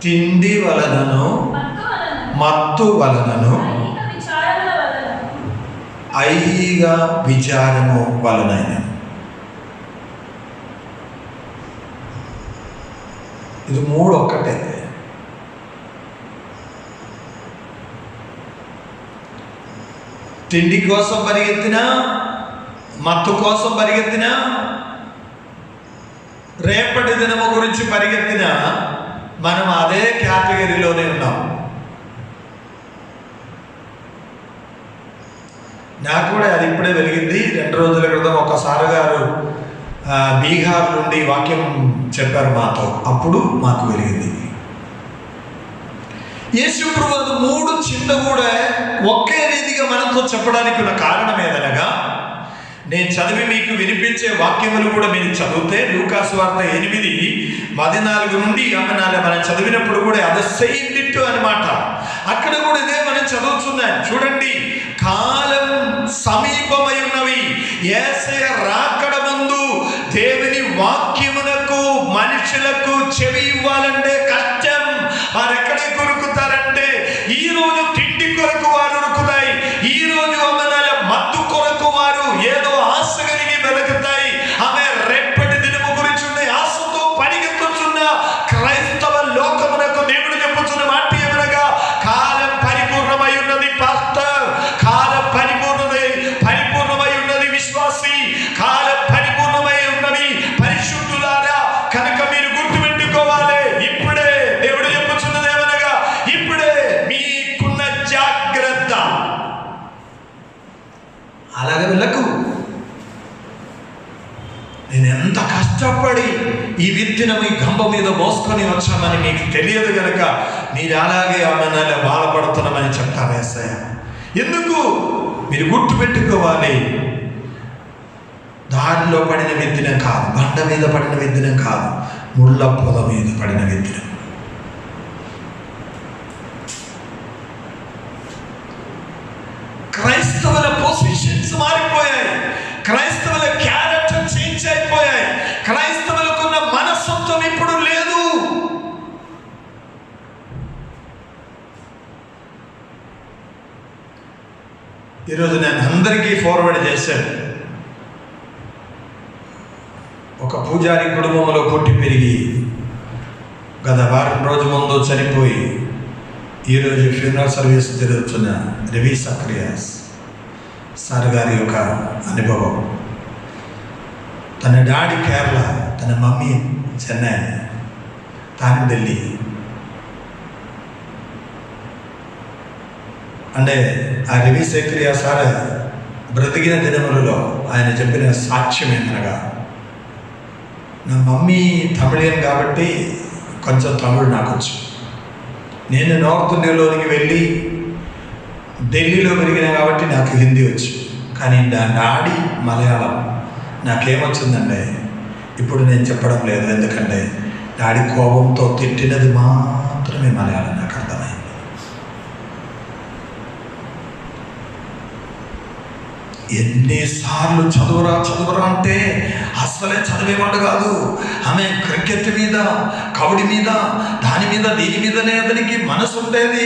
తిండి వలనను మత్తు వలనను ఐహిక విచారము వలనైన, ఇది 3 ఒక్కటే. తిండి కోసం పరిగెత్తినా, మత్తు కోసం పరిగెత్తినా, రేపటి దినము గురించి పరిగెత్తినా మనం అదే కేటగిరీలోనే ఉన్నాం. నాకు కూడా అది ఇప్పుడే వెలిగింది. 2 రోజుల క్రితం ఒకసారి గారు బీహార్ నుండి వాక్యం చెప్పారు మాతో, అప్పుడు మాకు వెలిగింది. యేసు ప్రభు అది 3 చిన్న కూడా ఒకే రీతిగా మనతో చెప్పడానికి ఉన్న కారణం ఏదనగా, నేను చదివి మీకు వినిపించే వాక్యములు కూడా మీరు చదివితే లూకాసు వార్త 8:14 నుండి 54 మనం చదివినప్పుడు కూడా అది సేమ్ డిట్టు అనమాట. అక్కడ కూడా ఇదే మనం చదువుతున్నాం. చూడండి, కాలం సమీపమై ఉన్నవి. యేసయ్య రాకడ ముందు దేవుని వాక్యమునకు మనుషులకు చెవి ఇవ్వాలంటే కష్టం. వారు ఎక్కడే కొరుకుతారంటే, ఈ రోజు తిండి కొరకు వారు ఉరుకుతాయి, ఈ రోజు మత్తు కొరకు వారు ఏదో ఆశ కలిగి వెలుగుతాయి. ఆమె రేపటి దినము గురించి ఆశతో పరిగెత్తుచున్న క్రైస్తవ లోకమునకు దేవుడు చెప్పుచున్న మాట ఏమనగా, కాలం పరిపూర్ణమై ఉన్నది పాస్టర్, కాలం పరిపూర్ణమై ఉన్నది విశ్వాసి, కాలం పరిపూర్ణమై ఉన్నవి పరిశుద్ధులారా. కనుక మీరు గుర్తుపెట్టుకోవాలి, ఇప్పుడే దేవుడు చెప్పుచున్నది ఏమనగా, ఇప్పుడే మీకున్న జాగ్రత్త. అలాగే వెళ్ళకు. నేను ఎంత కష్టపడి ఈ విత్తనం ఈ గంప మీద మోసుకొని వచ్చామని మీకు తెలియదు కనుక మీరు అలాగే ఆమె బాధపడుతున్నామని చెప్తారు యేసయ్య. ఎందుకు? మీరు గుర్తుపెట్టుకోవాలి, దారిలో పడిన విత్తనం కాదు, బండ మీద పడిన విత్తనం కాదు, ముళ్ళ పొద మీద పడిన విత్తనం. క్రైస్తవుల పొజిషన్స్ మారిపోయాయి, క్రైస్తవుల క్యారెక్టర్ చేంజ్ అయిపోయాయి, క్రైస్తవులకున్న మనస్తత్వం ఇప్పుడు లేదు. ఈరోజు నేను అందరికీ ఫార్వర్డ్ చేశాను. ఒక పూజారి కుటుంబంలో పుట్టి పెరిగి గత వారం రోజు ముందు చనిపోయి ఈరోజు ఫ్యూనరల్ సర్వీస్ జరుగుతున్న రవి సక్రియాస్ సార్ గారి యొక్క అనుభవం. తన డాడీ కేరళ, తన మమ్మీ చెన్నై, తాను ఢిల్లీ. అంటే ఆ రవి సక్రియా సార్ బ్రతికిన దినములలో ఆయన చెప్పిన సాక్ష్యం ఏమనగా, నా మమ్మీ తమిళియన్ కాబట్టి కొంచెం తమిళ్ నాకు వచ్చు. నేను నార్త్ ఇండియాలోనికి వెళ్ళి ఢిల్లీలో పెరిగిన కాబట్టి నాకు హిందీ వచ్చు. కానీ నా డాడీ మలయాళం. నాకేమొచ్చిందంటే ఇప్పుడు నేను చెప్పడం లేదు, ఎందుకంటే డాడీ కోపంతో తిట్టినది మాత్రమే మలయాళం నాకు అర్థమైంది. ఎన్నిసార్లు చదువురా అంటే అసలే చదివేవాడు కాదు. ఆమె క్రికెట్ మీద, కబడ్డీ మీద, దాని మీద, దీని మీదనే అతనికి మనసు ఉండేది.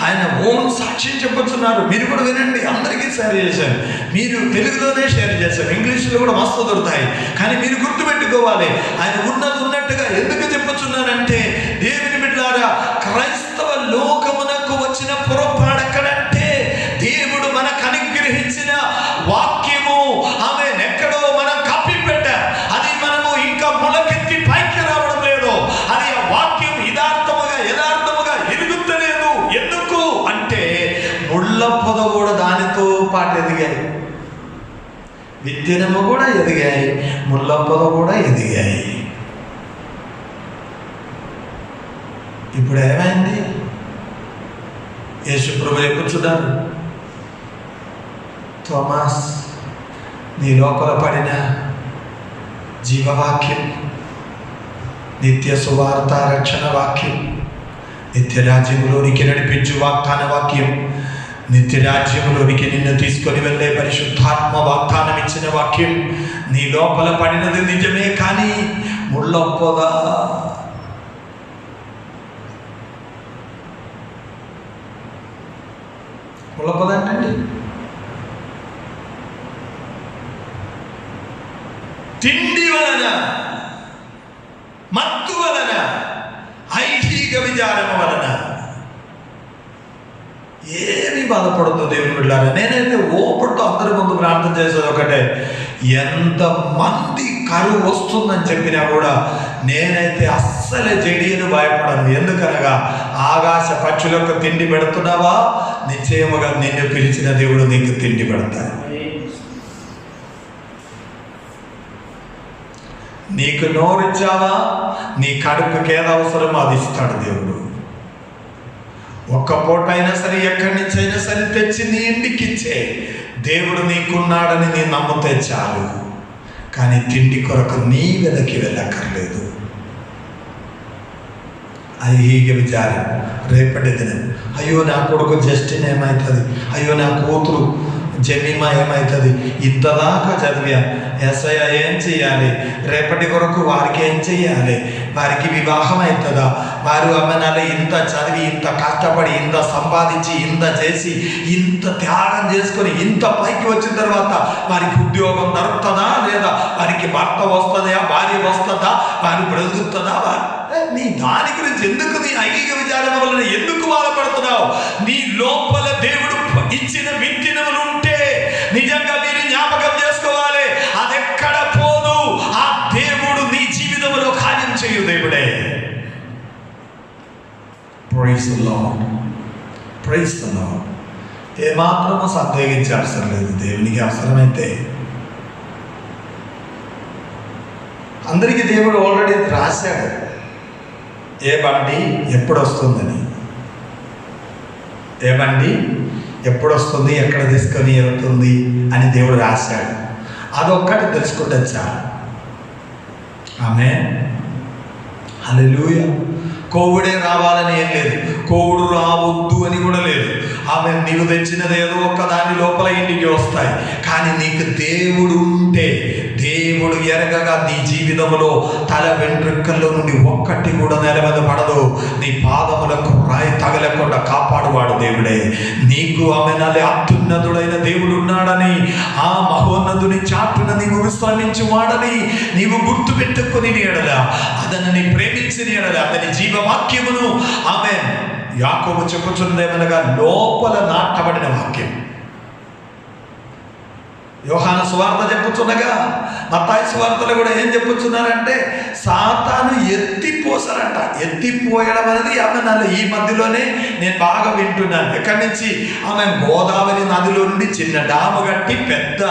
ఆయన ఓన్ సాక్ష్యం చెప్పొచ్చున్నారు. మీరు కూడా వినండి, అందరికీ షేర్ చేశాను. మీరు తెలుగులోనే షేర్ చేశాను, ఇంగ్లీష్లో కూడా మస్తు దొరుకుతాయి. కానీ మీరు గుర్తుపెట్టుకోవాలి, ఆయన ఉన్నది ఉన్నట్టుగా ఎందుకు చెప్పొచ్చున్నానంటే, దేవుని బిడ్డలారా, క్రైస్తవ లోకమునకు వచ్చిన పొరపాటు ఎక్కడంటే, దేవుడు మనకు అనుగ్రహించిన వాక్యము ఆమె ఎక్కడో మనం కప్పిపెట్టాం. అది మనము ఇంకా మొలకెత్తి పైకి రావడం లేదు. అది ఆ వాక్యం యథార్థముగా ఎదుగుతలేదు. ఎందుకు అంటే ముళ్ళ పొద కూడా దానితో పాటు ఎదిగాయి, విత్తనము కూడా ఎదిగాయి, ముళ్ళ పొద కూడా ఎదిగాయి. ఇప్పుడు ఏమైంది? యేసు ప్రభువు చెప్పుచున్నారు, థోమాస్, నీ లోపల పడిన జీవవాక్యం, నిత్య సువార్త రక్షణ వాక్యం, నిత్య రాజ్యములోనికి నడిపించు వాగ్దాన వాక్యం, నిత్య రాజ్యములోనికి నిన్ను తీసుకొని వెళ్ళే పరిశుద్ధాత్మ వాగ్దానం ఇచ్చిన వాక్యం నీ లోపల పడినది నిజమే. కానీ ముళ్ళ పొద, ముళ్ళ పొద ఏంటండి? తిండి వలన, మత్తు వలన, ఐహిక విచారము వలన ఏమి బాధపడుతుందో దేవుని బిడ్డలారా. నేనైతే ఓపడుతూ అందరి ముందు ప్రార్థన చేసేది ఒకటే, ఎంతమంది కరువు వస్తుందని చెప్పినా కూడా నేనైతే అస్సలే జడియను భయపడను. ఎందుకనగా ఆకాశ పక్షులకు తిండి పెడుతున్నావా, నిశ్చయముగా నిన్ను పిలిచిన దేవుడు నీకు తిండి పెడతాడు. నీకు నోరిచ్చావా, నీ కడుపుకి ఏది అవసరమో అది ఇస్తాడు దేవుడు. ఒక్క పూట అయినా సరే ఎక్కడి నుంచి అయినా సరే తెచ్చి నీ ఇంటికి ఇచ్చే. దేవుడు నీకున్నాడని నీ నమ్మితే చాలు. కానీ తిండి కొరకు నీ వెనక్కి వెళ్ళక్కర్లేదు. అది హీಗೆ విచార. రేపటి దినం అయ్యో నా కొడుకు జస్టిన్ ఏమవుతుంది, అయ్యో నా కూతురు జమీమా ఏమవుతుంది, ఇంతదాకా చదివా, ఎస్ఐ ఏం చెయ్యాలి, రేపటి కొరకు వారికి ఏం చెయ్యాలి, వారికి వివాహం అవుతుందా, వారు అమ్మనాలు ఇంత చదివి ఇంత కష్టపడి ఇంత సంపాదించి ఇంత చేసి ఇంత త్యాగం చేసుకొని ఇంత పైకి వచ్చిన తర్వాత వారికి ఉద్యోగం దొరుకుతుందా లేదా, వారికి భర్త వస్తుందా, భార్య వస్తుందా, వారు బ్రతుకుతుందా, నీ దాని గురించి ఎందుకు నీ ఐహిక విచారణ వలన ఎందుకు బాధపడుతున్నావు? నీ లోపల దేవుడు ఇచ్చిన విత్తనములు ఉంటే నిజంగా మీరు జ్ఞాపకం చేసుకోవాలి, అది ఎక్కడ పోదు. ఆ దేవుడు నీ జీవితంలో కార్యం చేయు దేవుడే. Praise the Lord, praise the Lord. ఏమాత్రము సందేహించే అవసరం లేదు. దేవునికి అవసరమైతే అందరికీ దేవుడు ఆల్రెడీ రాశాడు ఏ బండి ఎప్పుడు వస్తుందని, ఏ బండి ఎప్పుడు వస్తుంది, ఎక్కడ తీసుకొని వెళ్తుంది అని దేవుడు రాశాడు. అదొక్కటి తెలుసుకుంటే చాలు. ఆమేన్, హల్లెలూయా. కోవిడే రావాలని ఏం లేదు, కోవిడు రావద్దు అని కూడా లేదు. ఆమె నీవు తెచ్చినది ఏదో ఒక్క దాని లోపల ఇంటికి వస్తాయి. కానీ నీకు దేవుడు ఉంటే, దేవుడు ఎరగగా నీ జీవితంలో తల వెంట్రుకల్లో నుండి ఒక్కటి కూడా నేల మీద పడదు. నీ పాదములకు రాయి తగలకుండా కాపాడువాడు దేవుడే. నీకు ఆమె నాలే అత్యున్నతుడైన దేవుడు ఉన్నాడని, ఆ మహోన్నతుని చాటున నీవు విశ్రమించువాడని నీవు గుర్తు పెట్టుకుని ఎడలా, అతనిని ప్రేమించిన ఎడలా, అతని జీవవాక్యమును ఆమె యాకోబు చెప్పుచున్నదేమనగా లోపల నాటబడిన వాక్యం. యోహాను సువార్త చెప్పుచున్నగా మత్తాయి సువార్తలు కూడా ఏం చెప్పుచున్నారంటే సాతాను ఎత్తిపోసారంట. ఎత్తిపోయడం అనేది ఆమె నన్ను ఈ మధ్యలోనే నేను బాగా వింటున్నాను. ఎక్కడి నుంచి ఆమె గోదావరి నదిలో నుండి చిన్న డాము కట్టి పెద్ద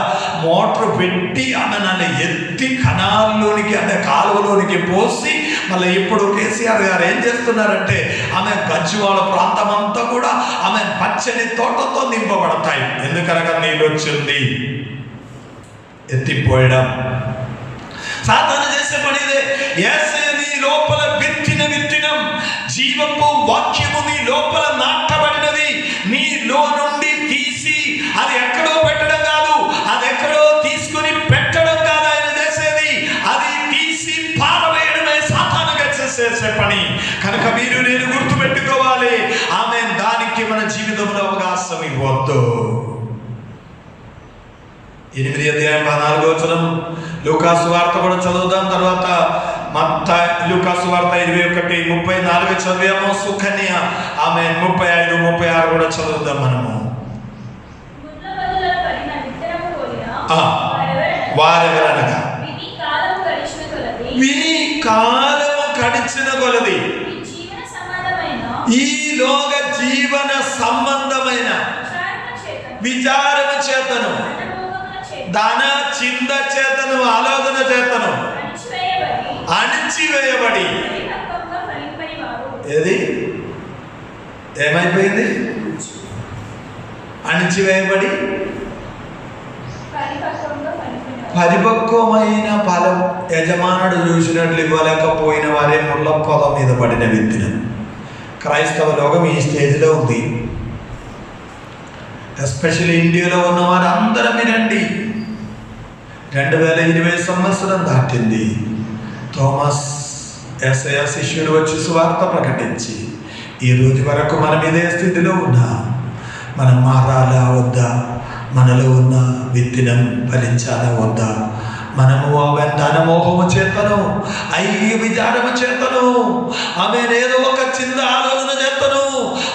మోటార్ పెట్టి ఆమె నన్ను ఎత్తి కణాల్లోనికి ఆమె కాలువలోనికి పోసి మళ్ళీ ఇప్పుడు కేసీఆర్ గారు ఏం చేస్తున్నారంటే ఆమె గజ్వాల ప్రాంతం అంతా కూడా ఆమె పచ్చని తోటతో నింపబడతాయి. ఎందుకనగా నీళ్ళు వచ్చింది. ఎత్తిపోయడం సాతాను చేసే పని ఇదే. యేసయ్య నీ లోపల విత్తిన విత్తనం, జీవపు వాక్యము నీ లోపల నాటబడినది. నీలో నుండి తీసి అది ఎక్కడో పెట్టడం కాదు, అది ఎక్కడో తీసుకుని పెట్టడం కాదు ఆయన చేసేది. అది తీసి పారవేయడమే సాతానుగా చేసే పని. కనుక మీరు నేను గుర్తుపెట్టుకోవాలి. ఆమె దానికి మన జీవితంలో అవకాశం ఇవ్వద్దు. 8:14 లూకాసు వార్త కూడా చదువుదాం. తర్వాత లూకాసు వార్త 21:34 చదివాము. సుకన్య ఆమె 35, 36 కూడా చదువుదాం మనము. వారెవరనగా విని కాలము గడిచిన కొలది ఈ లోక జీవన సంబంధమైన విచారము చేతను, ధన చింద చేతను, ఆలోచన చేతను అణిచివేయబడి ఏది ఏమైపోయింది? అణిచివేయబడి పరిపక్వమైన ఫలం యజమానుడు చూసినట్లు ఇవ్వలేకపోయిన వారే ముళ్ళ పొద మీద పడిన విత్తనం. క్రైస్తవ లోకం ఈ స్టేజ్లో ఉంది. ఎస్పెషల్లీ ఇండియాలో ఉన్న వారు అందరం వినండి. 2020 సంవత్సరం దాటింది. థోమస్ యేసయ్య శిష్యుడు వచ్చి సువార్త ప్రకటించి ఈ రోజు వరకు మనం ఇదే స్థితిలో ఉన్నాం. మనం మారాలా వద్దా? మనలో ఉన్న విత్తనం ఫలించాలా వద్దా? మనము ధన మోహము చేతను, ఐహిక విచారము చేతను, ఆమె ఏదో ఒక చిన్న ఆలోచన చేతను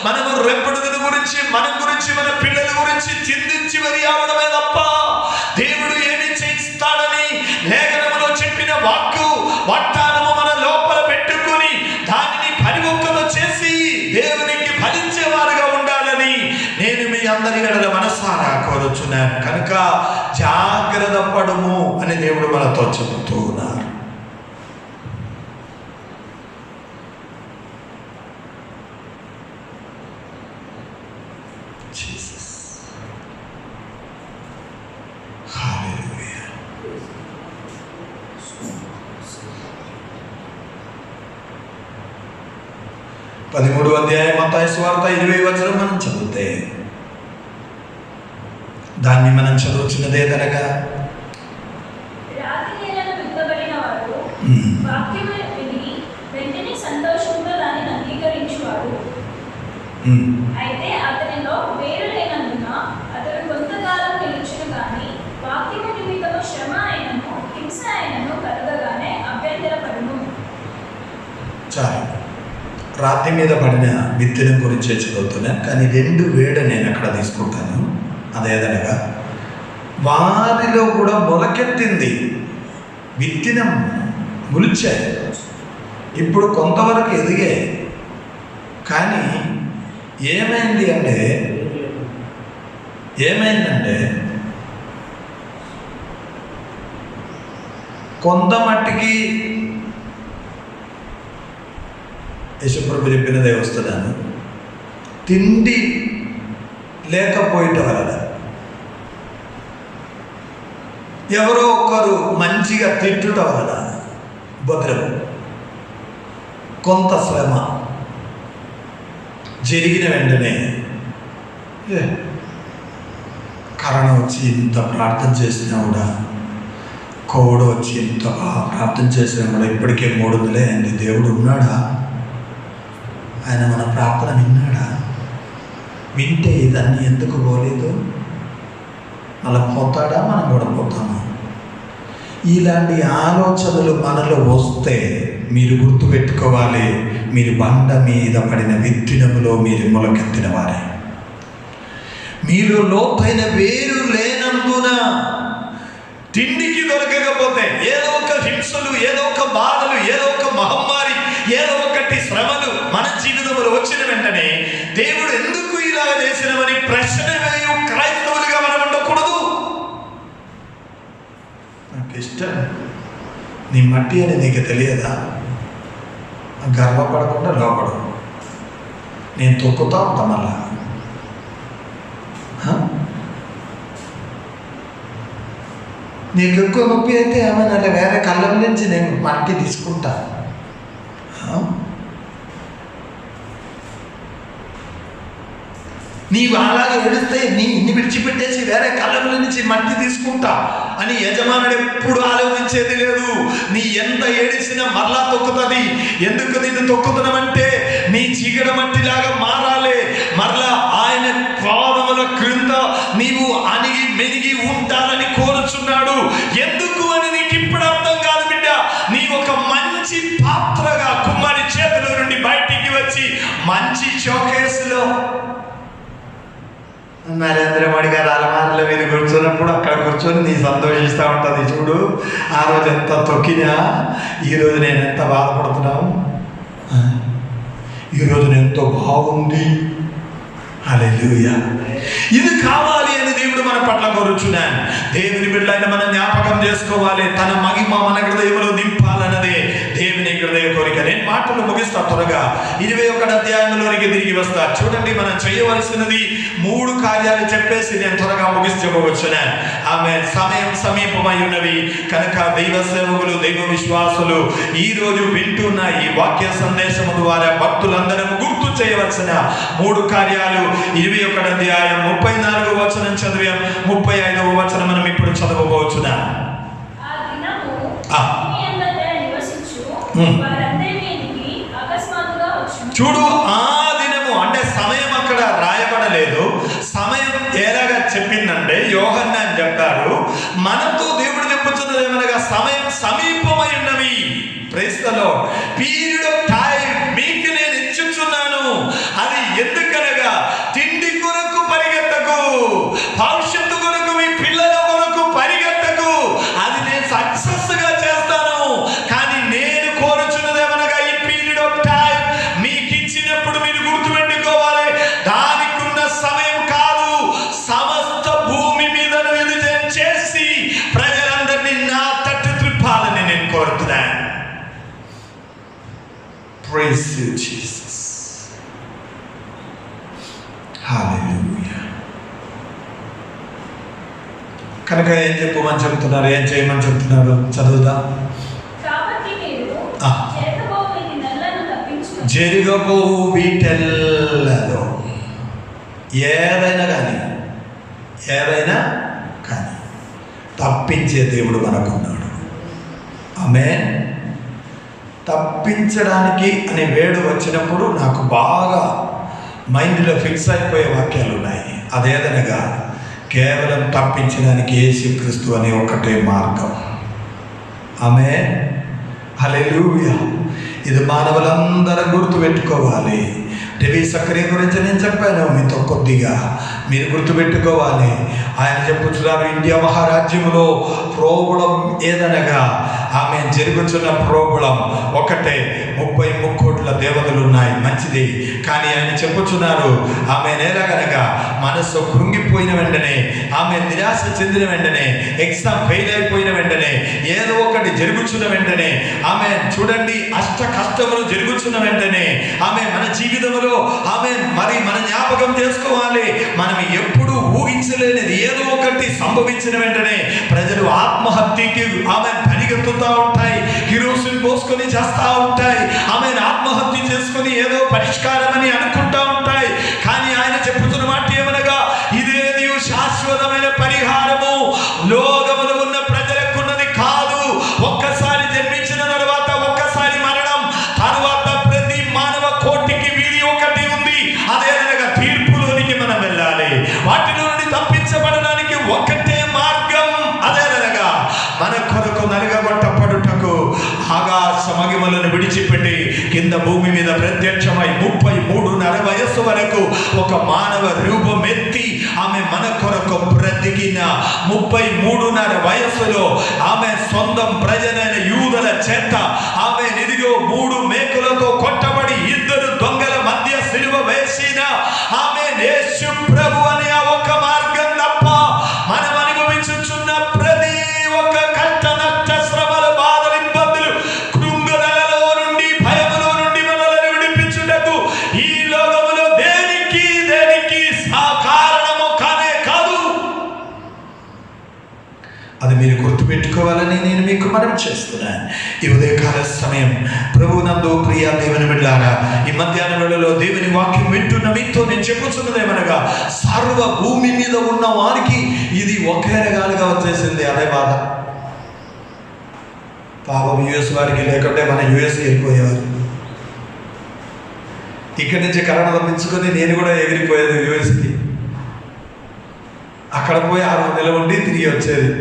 మనము రేపటి గురించి, మన గురించి, మన పిల్లల గురించి చింతించి మరి అవడమే తప్ప దేవుడు ఏమి చేస్తాడని లేఖనములో చెప్పిన వాగ్దానము మన లోపల పెట్టుకుని దానిని పరిముఖత చేసి దేవునికి ఫలించేవారుగా ఉండాలని నేను మీ అందరి ఎడల మనసారా కోరుచున్నాను. కనుక జాగ్రత్త పడుము అని దేవుడు మనతో చెబుతూ ఉన్నారు. జీసస్. హల్లెలూయా. పదమూడవ అధ్యాయం మత్తయి సువార్త 20 వచనం మనం చదివితే దాన్ని మనం చదువుతున్నదే తనగా రాతి నేలను విత్తబడిన వాడు వాక్యము విని వెంటనే సంతోషంతో దానిని అంగీకరించువాడు. అయితే అతనిలో వేరు లేనందున అతడు కొంతకాలం నిలుచును గాని వాక్యము నిమిత్తము శ్రమ అయినను హింస అయినను కలుగగానే అభ్యంతరపడును. చాలు. రాతి మీద పడిన విత్తనం గురించే చదువుతున్నా, కానీ 2 వేడ నేను అక్కడ తీసుకుంటాను. అదేదనగా వారిలో కూడా మొలకెత్తింది, విత్తనం ములిచాయి, ఇప్పుడు కొంతవరకు ఎదిగాయి. కానీ ఏమైందంటే కొంత మట్టికి యశుప్రభు చెప్పినదే వస్తున్నాను, తిండి లేకపోయేట వలన ఎవరో ఒకరు మంచిగా తిట్టుట వలన భద్రము, కొంత శ్రమ జరిగిన వెంటనే కరోనా వచ్చి ఇంత ప్రార్థన చేసినా కూడా, కోవిడ్ వచ్చి ఇంత ప్రార్థన చేసినా కూడా ఇప్పటికే 300 అయింది. దేవుడు ఉన్నాడా? ఆయన మన ప్రార్థన విన్నాడా? వింటే ఇదన్నీ ఎందుకు పోలేదు? అలా పోతాడా? మనం కూడా పోతాము. ఇలాంటి ఆలోచనలు మనలో వస్తే మీరు గుర్తుపెట్టుకోవాలి, మీరు బండ మీద పడిన విత్తనములో మీరు మొలకెత్తిన వారే. మీరు లోతైన వేరు లేనందున తిండికి దొరకకపోతే ఏదో ఒక హింసలు, ఏదో ఒక బాధలు, ఏదో ఒక మహమ్మారి, ఏదో ఒకటి శ్రమలు మన జీవితంలో వచ్చిన వెంటనే దేవుడు ఎందుకు ఇలా చేసినవని ప్రశ్న వేయు క్రైస్తవులుగా మనం ఉండకూడదు. నాకు ఇష్టం, నీ మట్టి అని నీకు తెలియదా? గర్వపడకుండా లోపడు. నేను తొక్కుతా ఉంటా మళ్ళా. నీకు ఎక్కువ నొప్పి అయితే ఏమైనా వేరే కళ్ళం నుంచి నేను మట్టి తీసుకుంటా. నీవు అలాగే ఏడిస్తే నీ విడిచిపెట్టేసి వేరే కళ్ళంలో నుంచి మట్టి తీసుకుంటా అని యజమానుడు ఎప్పుడు ఆలోచించేది లేదు. నీ ఎంత ఏడిసినా మరలా తొక్కుతుంది. ఎందుకు నిన్ను తొక్కుతున్నామంటే నీ చీకట మట్టిలాగా మారాలి. మరలా ఆయన పాదముల క్రింద నీవు అణిగి మెనిగి ఉంటానని కోరుచున్నాడు. ఎందుకు అని నీకు ఇప్పుడు అర్థం కాదు బిడ్డ. నీ ఒక మంచి పాత్రగా కుమ్మరి చేతిలో నుండి బయటికి వచ్చి మంచి షోకేసులో నరేంద్ర మోడీ గారు అలమారుల మీద కూర్చున్నప్పుడు అక్కడ కూర్చొని నీ సంతోషిస్తూ ఉంటుంది. చూడు, ఆ రోజు ఎంత తొక్కినా ఈరోజు నేను ఎంత బాధపడుతున్నావు, ఈరోజు నేను ఎంతో బాగుంది. హల్లెలూయా. ఇది కావాలి అని దేవుడు మన పట్ల కోరుచున్నాను. దేవుని బిడ్డలైన మనం జ్ఞాపకం చేసుకోవాలి, తన మహిమ మన హృదయంలో నింపాలన్నదే దేవుని హృదయ కోరిక. నేను మాటలు ముగిస్తా త్వరగా. 21 అధ్యాయంలోనికి తిరిగి వస్తా. చూడండి, మనం చేయవలసినది 3 కార్యాలు చెప్పేసి నేను త్వరగా ముగించబోచున్నాను. ఆమె సమయం సమీపమై ఉన్నవి కనుక దైవ సేవకులు, దైవ విశ్వాసులు ఈరోజు వింటున్న ఈ వాక్య సందేశము ద్వారా భక్తులందరూ గుర్తు చేయవలసిన 3 కార్యాలు 21 అధ్యాయం 34వ వచనం చదివాం. 35వ వచనం మనం ఇప్పుడు చదవబోచున్నాం. చూడు, ఆ దినము అంటే సమయం అక్కడ రాయబడలేదు. సమయం ఎలాగా చెప్పిందంటే యోహన్నాను చెప్పారు. మనతో దేవుడు చెప్పుతున్నది ఏమనగా సమయం సమీపమై ఉన్నవి. Praise the Lord. Period of time మీకు నేను ఇచ్చుచున్నాను. అది ఎందుకనగా తిండి కొరకు పరిగెత్తకు, భవిష్యత్తు కొరకు, మీ పిల్లల కొరకు పరిగెత్తకు. అది నేను సక్సెస్ గా చేస్తాను. కానీ నేను కోరుచున్నది ఏమనగా ఈ పీరియడ్ ఆఫ్ టైం మీకు ఇచ్చినప్పుడు మీరు గుర్తుపెట్టుకోవాలి, దానికి ఉన్న సమయం కాదు. సమస్త భూమి మీద విజయం చేసి ప్రజలందరినీ నా తట్టు త్రిప్పాలని నేను కోరుతున్నాను. Praise you, Jesus. Hallelujah. కనుక ఏం చెప్పమని చెప్తున్నారు, ఏం చేయమని చెప్తున్నారు? చదువుదా. కాబట్టి మీరు ఆ. జరగబోవు వీటి నెలలను తప్పించుకొని జరగబో వీటెల్లలో ఏదైనా కానీ తప్పించే దేవుడు మనకున్నాడు. ఆమేన్. తప్పించడానికి అనే వేడు వచ్చినప్పుడు నాకు బాగా మైండ్లో ఫిక్స్ అయిపోయే వాక్యాలు ఉన్నాయి. అదేదనగా కేవలం తప్పించడానికి యేసుక్రీస్తు అనే ఒకటే మార్గం. ఆమేన్. హల్లెలూయా. ఇది మానవులందరూ గుర్తుపెట్టుకోవాలి. రవి సక్రియ గురించి నేను చెప్పాను మీతో కొద్దిగా, మీరు గుర్తుపెట్టుకోవాలి. ఆయన చెప్పుచున్నారు, ఇండియా మహారాజ్యంలో ప్రోబులం ఏదనగా ఆమె జరుగుతున్న ప్రోబులం ఒకటే, 33 కోట్ల దేవతలు ఉన్నాయి, మంచిది. కానీ ఆయన చెప్పుచున్నారు, ఆమె ఎలాగనగా మనసు కృంగిపోయిన వెంటనే, ఆమె నిరాశ చెందిన వెంటనే, ఎగ్జామ్ ఫెయిల్ అయిపోయిన వెంటనే, ఏదో ఒకటి జరుగుతున్న వెంటనే, ఆమె చూడండి అష్ట కష్టములు జరుగుతున్న వెంటనే, ఆమె మన జీవితంలో ఆమె మరి మన జ్ఞాపకం చేసుకోవాలి. మనం ఎప్పుడు ఊహించలేనిది ఏదో ఒకటి సంభవించిన వెంటనే ప్రజలు ఆత్మహత్యకి ఆమె పరిగెత్తుతూ ఉంటాయి, కిరోసిన్ పోసుకొని చేస్తూ ఉంటాయి, ఆమె ఆత్మహత్య చేసుకొని ఏదో పరిష్కారం అని అనుకుంటా ఉంటాయి. కానీ ఆయన చెప్పుతున్న మాట ఏమనగా, ఇదేది శాశ్వతమైన పరిహారము లోకములో ఉన్న ప్రజలకున్నది కాదు. ఒక్కసారి జన్మించిన తర్వాత ఒక్కసారి మరణం, తరువాత ప్రతి మానవ కోటికి వీధి ఒకటి ఉంది. అదేదనగా తీర్పులోనికి మనం వెళ్ళాలి. వాటిలో నుండి తప్పించబడడానికి ఒకటే మార్గం. అదేదనగా మన కొరకు నలుగబట్టపడుటకు ఆకాశ మహిమలను విడిచిపెట్టి కింద భూమి మీద ప్రత్యక్షమై 33.5 వయస్సు వరకు ఒక మానవ రూపం ఎత్తి ఆమె మన కొరకు బ్రతికిన 33.5 వయస్సులో ఆమె సొంతం ప్రజలైన యూదుల చేత ఆమె నిదిగో 3 మేకులతో కొట్టబడి 2 దొంగల మధ్య సిలువ వేసిన ఆమె యేసు ప్రభు అనే ఆ ఒక మార్గం తప్ప మనం అనుభవించుచున్న ప్రతి ఒక్క కష్ట నష్ట శ్రమల బాధలు ఇబ్బందులు కృంగుదలలో నుండి భయములో నుండి మనల్ని విడిపించుటకు ఈ లోకములో దేనికి కారణము కానే కాదు. అది మీరు గుర్తుపెట్టుకోవాలని నేను మీకు మనం చేస్తున్నాను. ఈ ఉదయకాల సమయం ప్రభునందు ప్రియ దేవుని బిడ్డలారా, ఈ మధ్యాహ్న వేళలో దేవుని వాక్యం వింటున్న మీతో నేను చెప్పుతున్నదేమనగా, సర్వ భూమి మీద ఉన్న వారికి ఇది ఒకే రకాలుగా వచ్చేసింది. అదే బాధ. పాపం యుఎస్ వారికి లేకుంటే మన యుఎస్కి వెళ్ళిపోయేవారు. ఇక్కడి నుంచి కరోనా తప్పించుకొని నేను కూడా ఎగిరిపోయేది యుఎస్కి. అక్కడ పోయి 6 నెలలు ఉండి తిరిగి వచ్చేది.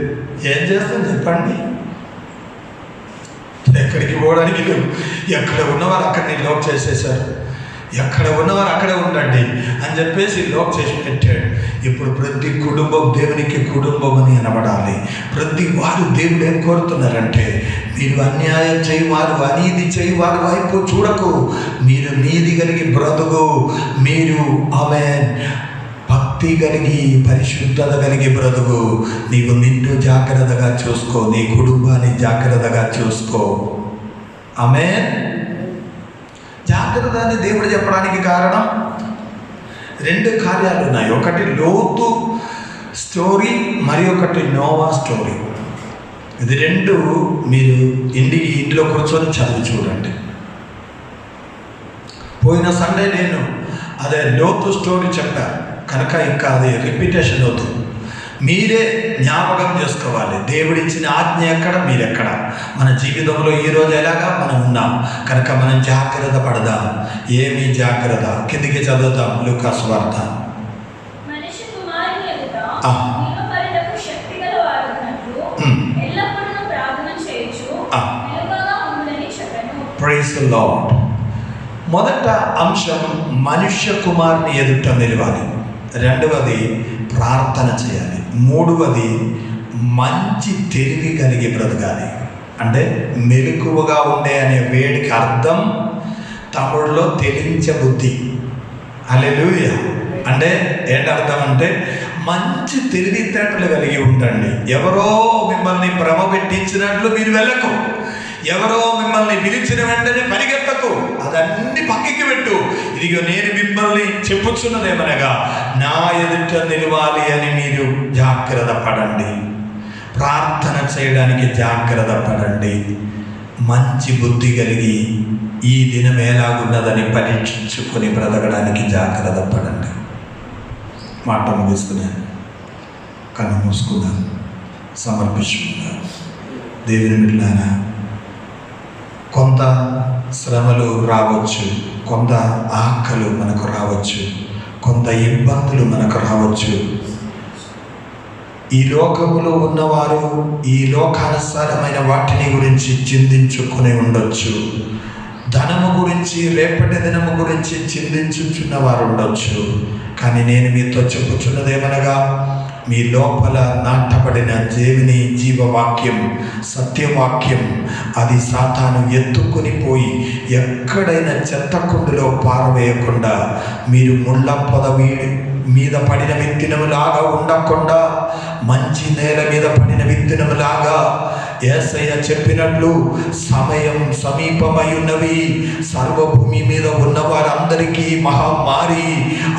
ఏం చేస్తాం చెప్పండి? ఎక్కడికి పోవడానికి లేవు. ఎక్కడ ఉన్నవారు అక్కడిని లోక్ చేసేసారు. ఎక్కడ ఉన్నవారు అక్కడే ఉండండి అని చెప్పేసి లోక్ చేసి పెట్టాడు. ఇప్పుడు ప్రతి కుటుంబం దేవునికి కుటుంబం అని అనబడాలి. ప్రతి వారు దేవుడు ఏం కోరుతున్నారంటే, మీరు అన్యాయం చేయవారు, అనీతి చేయవారు వైపు చూడకు, మీరు నీతి కలిగి బ్రతుకు, మీరు ఆమె భక్తి కలిగి పరిశుద్ధత కలిగి బ్రతుకు, నీవు నిన్ను జాగ్రత్తగా చూసుకో, నీ కుటుంబాన్ని జాగ్రత్తగా చూసుకో. ఆమేన్. జాగ్రత్త అని దేవుడు చెప్పడానికి కారణం 2 కార్యాలు ఉన్నాయి. ఒకటి లోతు స్టోరీ, మరి ఒకటి నోవా స్టోరీ. ఇది 2 మీరు ఇంట్లో కూర్చొని చదివి చూడండి. పోయిన సండే నేను అదే లోతు స్టోరీ చెప్పాను కనుక ఇంకా అది రిపీటేషన్ అవుతుంది. మీరే జ్ఞాపకం చేసుకోవాలి, దేవుడిచ్చిన ఆజ్ఞ ఎక్కడ, మీరెక్కడ. మన జీవితంలో ఈరోజు ఎలాగా మనం ఉన్నాం కనుక మనం జాగ్రత్త పడదాం. ఏమి జాగ్రత్త? కిందికి చదువుతాం. లూకా సువార్త. మనిషి కుమారుని ఎదుట ఆ. నిలబడుటకు శక్తిగల వాడగునట్లు ఎల్లప్పుడూ ప్రార్థన చేయొచ్చు, ఆ. మెలకువగా ఉండుడని చెప్పెను. Praise the Lord. మొదట అంశం మనుష్య కుమారుని ఎదుట నిలవాలి. 2వది ప్రార్థన చేయాలి. 3వది మంచి తెలివి కలిగి బ్రతకాలి. అంటే మెలకువగా ఉండే అనే వేడికి అర్థం తమిళలో తెలించే బుద్ధి. హల్లెలూయా. అంటే ఏంటి అర్థం అంటే మంచి తెలివితేటలు కలిగి ఉండండి. ఎవరో మిమ్మల్ని భ్రమ పెట్టించినట్లు మీరు వెళ్ళకు. ఎవరో మిమ్మల్ని పిలిచిన వెంటనే పరిగెత్తకు. అదన్నీ పక్కకి పెట్టు. ఇదిగో నేను మిమ్మల్ని చెప్పుచున్నదేమనగా, నా ఎదుట నిలవాలి అని మీరు జాగ్రత్త పడండి. ప్రార్థన చేయడానికి జాగ్రత్త పడండి. మంచి బుద్ధి కలిగి ఈ దినం ఎలాగున్నదని పరీక్షించుకొని బ్రతకడానికి జాగ్రత్త పడండి. మాట ముగిస్తున్నాను, కన్ను మూసుకున్నాను, సమర్పించుకున్నాను. దేవుని బిడ్డలారా, కొంత శ్రమలు రావచ్చు, కొంత ఆకలు మనకు రావచ్చు, కొంత ఇబ్బందులు మనకు రావచ్చు. ఈ లోకములో ఉన్నవారు ఈ లోకానుసారమైన వాటిని గురించి చింతించుకుని ఉండొచ్చు. ధనము గురించి, రేపటి దినము గురించి చింతించుచున్న వారు ఉండొచ్చు. కానీ నేను మీతో చెప్పుచున్నదేమనగా, మీ లోపల నాటబడిన దేవుని జీవవాక్యం, సత్యవాక్యం, అది సాతాను ఎత్తుకుని పోయి ఎక్కడైనా చెత్తకుండులో పారవేయకుండా, మీరు ముళ్ళ పొదవి మీద పడిన విత్తనములాగా ఉండకుండా మంచి నేల మీద పడిన విత్తనములాగా, యేసయ్య చెప్పినట్లు సమయం సమీపమై ఉన్నవి, సర్వభూమి మీద ఉన్న వారందరికీ మహమ్మారి,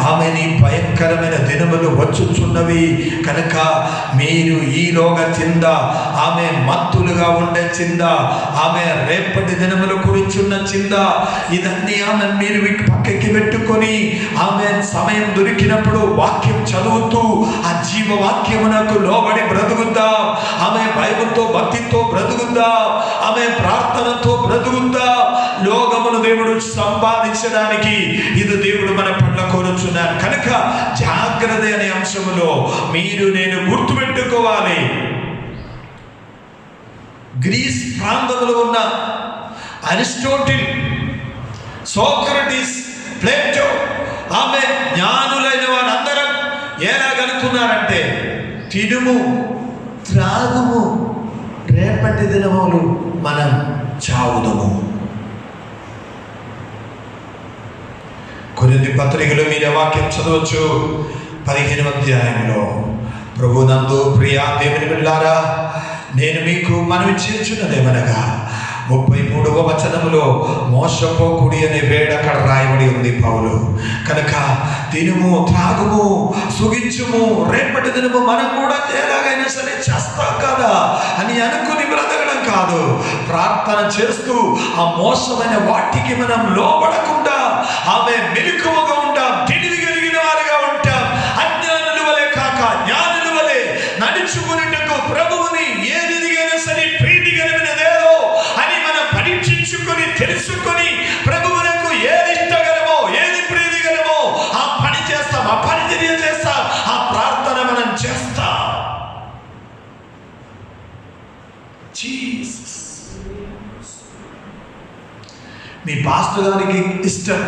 ఆమెని భయంకరమైన దినములు వచ్చుచున్నవి కనుక మీరు ఈలోగా చింద, ఆమె మత్తులుగా ఉండే చింద, ఆమె రేపటి దినముల గురించున్న చింద, ఇదన్నీ ఆమె మీరు పక్కకి పెట్టుకొని ఆమె సమయం దొరికినప్పుడు వాక్యం చదువుతూ ఆ జీవవాక్యమునకు లోబడి బ్రతుకుద్దాం. ఆమె బైబిల్తో భక్తితో బ్రతుకుద్దాం. ఆమె ప్రార్థనతో బ్రతుకుద్దాం. లోకమును దేవుడు సంపాదించడానికి ఇది దేవుడు మన పట్ల కోరుచున్నాడు కనుక జాగ్రత్త అనే అంశములో మీరు నేను గుర్తుపెట్టుకోవాలి. గ్రీస్ ప్రాంతంలో ఉన్న అరిస్టోటిల్, సోక్రటీస్, ప్లేటో, ఆమె జ్ఞానులైన వారందరం ఎలాగనుకున్నారంటే, తినుము త్రాగుము, రేపటి దినములు మనం చావుదము. కొరింథీ పత్రికలో మీరు వాక్యం చదవచ్చు 15వ అధ్యాయంలో, ప్రభునందు ప్రియా దేవుని బిడ్డలారా, నేను మీకు మనవి చేయుచున్నదేమనగా 33వ వచనములో మోసపోకుడి అనే వేడు అక్కడ రాయబడి ఉంది పౌలు. కనుక తినుము త్రాగుము సుఖించుము, రేపటి దినము మనం కూడా ఎలాగైనా సరే చేస్తాం కదా అని అనుకుని బ్రతకడం కాదు. ప్రార్థన చేస్తూ ఆ మోసమైన వాటికి మనం లోబడకుండా ఆమె మెలకువగా ఉంటాం, తెలివి కలిగిన వారిగా ఉంటాం. అజ్ఞానుల వలె కాక జ్ఞానుల వలె నడుచుకునేటకు ప్రభువుని ఏదిగైనా సరే ప్రీతి కలిగినదేదో అని మనం పరీక్షించుకొని తెలుసుకొని ప్రభువునకు ఏది ఇష్టగలమో, ఏది ప్రీతిగలమో ఆ పని చేస్తాం, ఆ పరిచర్య చేస్తాం, ఆ ప్రార్థన మనం చేస్తాం. జీసస్ మీ పాస్టర్ గారికి ఇష్టం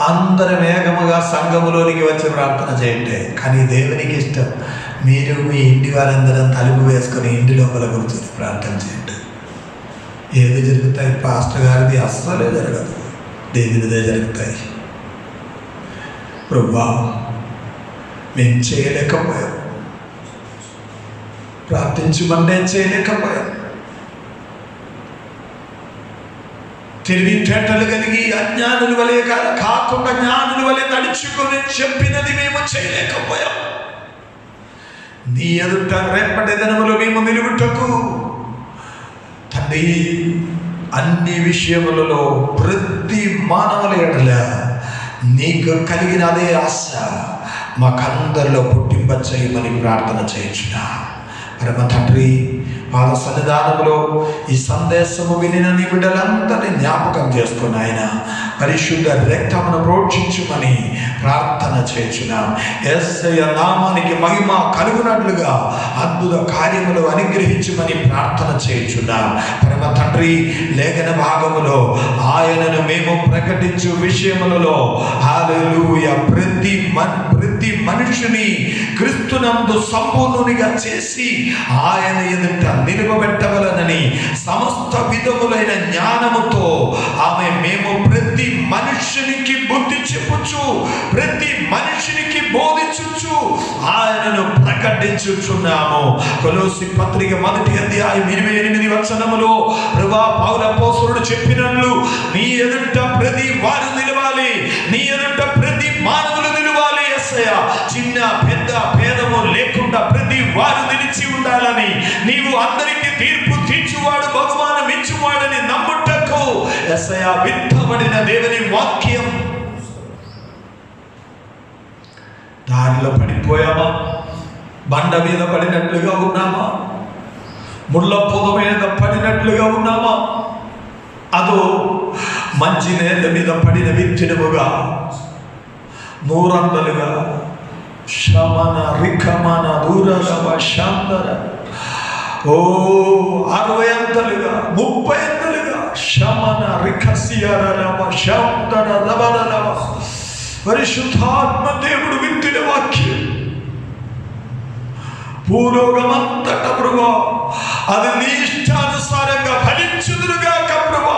అందరు వేగముగా సంఘములోనికి వచ్చి ప్రార్థన చేయండి. కానీ దేవునికి ఇష్టం మీరు మీ ఇంటి వారందరం తలుపు వేసుకొని ఇంటి లోపల కూర్చొని ప్రార్థన చేయండి. ఏది జరుగుతాయి? పాస్టర్ గారిది అస్సలే జరగదు, దేవునిదే జరుగుతాయి. ప్రభువా మేము చేయలేకపోయాం, ప్రార్థించమంటే చేయలేకపోయాం. తెలివితేటలు కలిగి అజ్ఞానుల వలె కాకుండా జ్ఞానుల వలె నడుచుకొని చెప్పినది మేము చేయలేకపోయాం. నీ ఎదుట రేపటి దినములో మేము నిలుగుటకు తండ్రి అన్ని విషయములలో ప్రతి మానవుల ఎడల నీకు కలిగిన అదే ఆశ మాకందరిలో పుట్టింప చేయమని ప్రార్థన చేయించున్నా. పరమ తండ్రి పాద సన్నిధానంలో ఈ సందేశము వినిన నీ బిడ్డలందరినీ జ్ఞాపకం చేసుకుని ఆయన పరిశుద్ధ రక్తమును ప్రోక్షించుమని ప్రార్థన చేయుచున్నాం. యేసయ్య నామానికి మహిమ కలుగునట్లుగా అద్భుత కార్యములు అనుగ్రహించుమని ప్రార్థన చేయుచున్నాం. పరమ తండ్రి లేఖన భాగములో ఆయనను మేము ప్రకటించు విషయములలో హల్లెలూయా ప్రతి మనుషుని క్రీస్తునందు సంపూర్ణునిగా చేసి ఆయన ఎదుట నిలువబెట్టవలనని సమస్త విధములైన జ్ఞానముతో ఆమె మేము ప్రతి మనుషునికి బుద్ధి చెప్పుచు, ప్రతి మనుషునికి బోధించుచు ఆయనను ప్రకటించుచున్నాము. కొలోసి పత్రిక 1వ అధ్యాయం 28వ వచనములో ప్రభువా పౌలు అపోస్తలుడు చెప్పినట్లు నీ ఎదుట ప్రతి వారు నిలవాలి, నీ ఎదుట ప్రతి మానవులు నిలవాలి. యేసయ్య చిన్న పెద్ద భేదము లేకుండా ప్రతి వారు నిలిచి ఉండాలని నీవు యేసయ్యా విత్తబడిన దేవుని వాక్యం దారిలో పడిపోయామా? బండ మీద పడినట్లుగా ఉన్నామా? ముళ్ళ పొద మీద పడినట్లుగా ఉన్నామా? అదో మంచి నేల మీద పడిన విత్తనముగా 100లుగా శమన రికమన దూరగవ శాంతర 60 అంతలుగా 30 అంతలుగా శమన రికసియరవ శాంతర రవరవ పరిశుద్ధాత్మ దేవుడు విత్తిన వాక్యం భూలోకమంతట ప్రభువా అది నీ ఇష్టానుసారంగా ఫలించుదురుగాక ప్రభువా.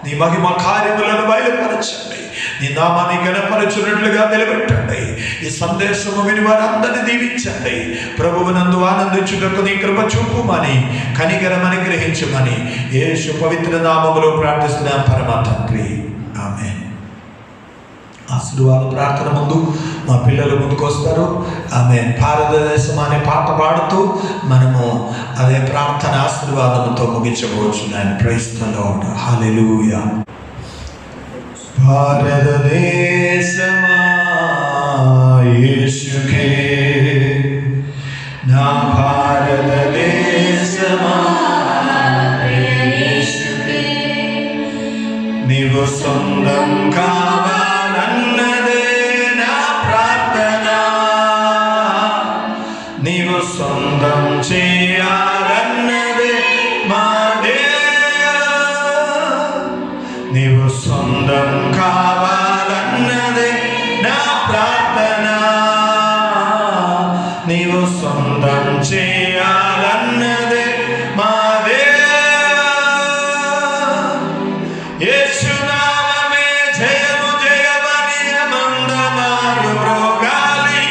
నీ మహిమ కార్యములను బయలుపరచండి, నీ నామాన్ని గణపరచున్నట్లుగా నిలబెట్టండి. ఈ సందేశము విని వారందరినీ దీవించండి. ప్రభువునందు ఆనందించుటకు నీ కృప చూపుమని, కనికరమని గ్రహించమని యేసు పవిత్ర నామములో ప్రార్థిస్తున్నాం పరమ తండ్రి, ఆమేన్. ఆశీర్వాద ప్రార్థన ముందు మా పిల్లలు ముందుకు వస్తారు. ఆమె భారతదేశం అనే పాట పాడుతూ మనము అదే ప్రార్థన ఆశీర్వాదంతో ముగించవచ్చు. నేను ప్రైజ్ ది లార్డ్, హల్లెలూయా. భారతదేశమా యేసుకే, నా భారతదేశమా యేసుకే, నీవు సొంతం కావాలన్నదే నా ప్రార్థన, నీవు సొంతం చేయాలన్నదే మా నీవు సొంతం కావాలన్నదే నా ప్రార్థన, నీవు సొంతం చేయాలన్నదే మా యేసునామమే జయము జయమని మందమారు మ్రోగాలి,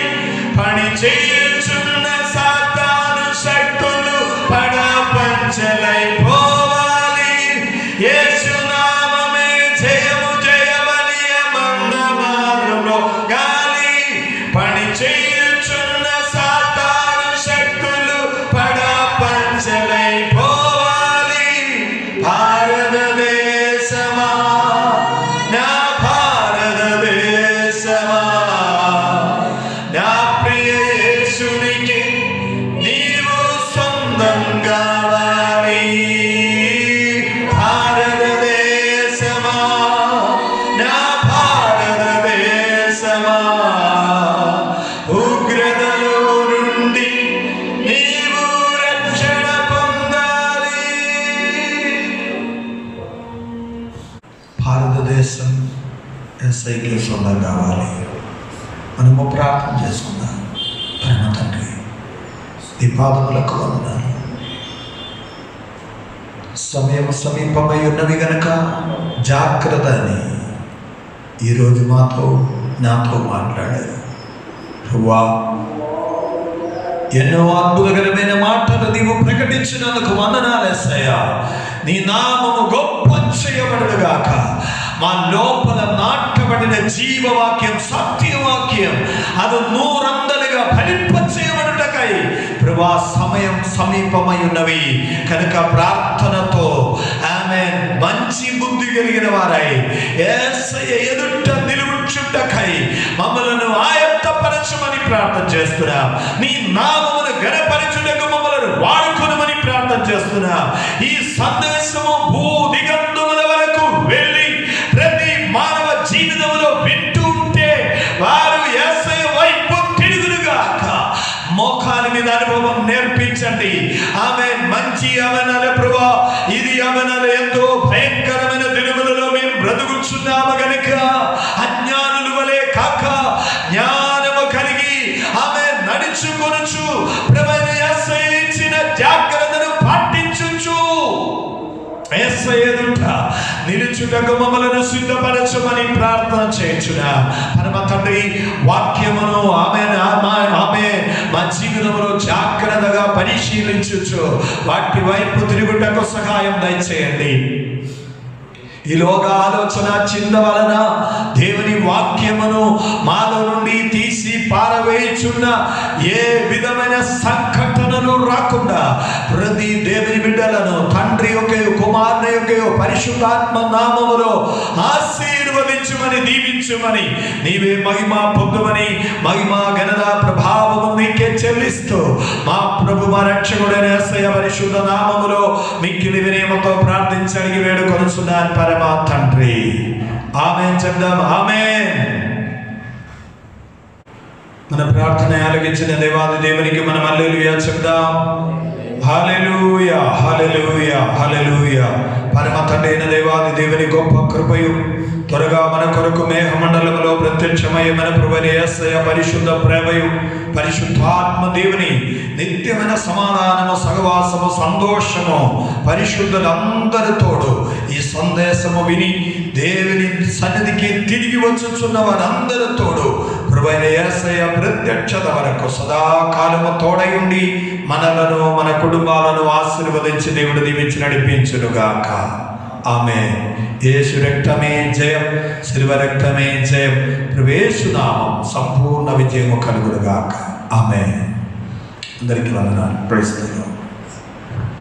పని చేయుచున్న సాతాను శక్తులు పడపంచలైపోవాలి. యేసునామమే జయము జయమని మందమారు మ్రోగాలి, పని చేయుచున్న సాతాను శక్తులు పడపంచలైపోవాలి. భారతదేశమా నా భారతదేశమా, నా ప్రియ యేసునికి నీవు సొంతం కావాలి. భారతదేశమా నా భారతదేశమా, ఉగ్రతలో నుండి నీవు రక్షణ పొందాలి. భారతదేశం యేసయ్యకి సొంతం కావాలి. మనము ప్రార్థన చేసుకుందాం. పరమ తండ్రి, ఈ పాదములకు వందనాలు. సమయం సమీపమై ఉన్నవి గనక జాగ్రత్త అని ఈరోజు నాతో మాట్లాడారు. ప్రభువా, ఎన్నో అద్భుతకరమైన మాటలు నీవు ప్రకటించినందుకు వందనాలు యేసయ్యా. నీ నామము గొప్ప చేయబడుగాక. మా లోపల నాటబడిన జీవవాక్యం, సత్యవాక్యం అది 100లుగా ఫలింపచేయబడుటకై ప్రభువా సమయం సమీపమై ఉన్నవి కనుక ప్రార్థనతో ఆమె మంచి బుద్ధి కలిగిన వారై యేసయ్య ఎదుట నిలుచుటకై మమ్మలను ఆయత్తపరచమని ప్రార్థన చేస్తున్నాం. నీ నామమును ఘనపరచుటకు మమ్మలను వాడుకొనుమని ప్రార్థన చేస్తున్నాం. ఈ సందేశము భూ దిగంతుల వరకు వెళ్ళి ప్రతి మానవ జీవితంలో వింటూ ఉంటే వారు యేసయ్య వైపు తిరుగులుగాక. మోకాలి మీద అనుభవం నేర్పించండి. ఆమె మంచి అవనాల ప్రభువా, ఇది అవనాల ఎంతో భయంకరమైన దినములలో మేము బ్రతుకుచున్నాము గనుక అజ్ఞానుల వలె కాక జ్ఞానము కలిగి ఆమె నడుచుకొనుచు ప్రభువైన యేసయ్య ఇచ్చిన జాగ్రత్తను పాటించుచు యేసయ్య ఎదుట నిలుచుటకు మమ్మలను సిద్ధపరచమని ప్రార్థన చేయుచున్నా. పరమ తండ్రి, వాక్యమును ఆమె మా జీవితంలో జాగ్రత్తగా పరిశీలించుచు వాటి వైపు తిరుగుటకు సహాయం దయచేయండి. ఈ లోక ఆలోచన చింద వలన దేవుని వాక్యమును మాలో నుండి తీసి పారవేయుచున్న ఏ విధమైన సంఘటన శోధనలు రాకుండా ప్రతి దేవుని బిడ్డలను తండ్రి యొక్క కుమారుని యొక్క పరిశుద్ధాత్మ నామములో ఆశీర్వదించుమని దీవించుమని నీవే మహిమ పొందుమని మహిమ ఘనత ప్రభావము నీకే చెల్లిస్తూ మా ప్రభు మా రక్షకుడైన యేసయ్య పరిశుద్ధ నామములో మిక్కిలి వినయముతో ప్రార్థించి అడిగి వేడుకొనుచున్నాను పరమ తండ్రి. ఆమేన్ చెప్దాం. ఆమేన్. మన ప్రార్థన ఆలకించిన దేవాది దేవునికి మనం హల్లెలూయా చెప్దాం. హల్లెలూయా హల్లెలూయా హల్లెలూయా. పరమ తండ్రి అయిన దేవాది దేవుని గొప్ప కృపయు త్వరగా మన కొరకు మేఘమండలంలో ప్రత్యక్షమై మన ప్రభువైన యేసయ్య పరిశుద్ధ ప్రేమయు పరిశుద్ధాత్మ దేవుని నిత్యమైన సమాధానము సహవాసము సంతోషము పరిశుద్ధులందరితోడు ఈ సందేశము విని దేవుని సన్నిధికి తిరిగి వచ్చుచున్న వారందరితోడు ప్రభువైన యేసయ్య ప్రత్యక్షత వరకు సదాకాలము తోడై ఉండి మనలను మన కుటుంబాలను ఆశీర్వదించి దేవుడు దీవించి నడిపించునుగాక. ఆమేన్. యేసు రక్తమే జయం, శిలువ రక్తమే జయం. ప్రభు యేసు నామం సంపూర్ణ విజయము కలుగునుగాక. ఆమేన్. అందరికీ వందనాలు. Praise the lord.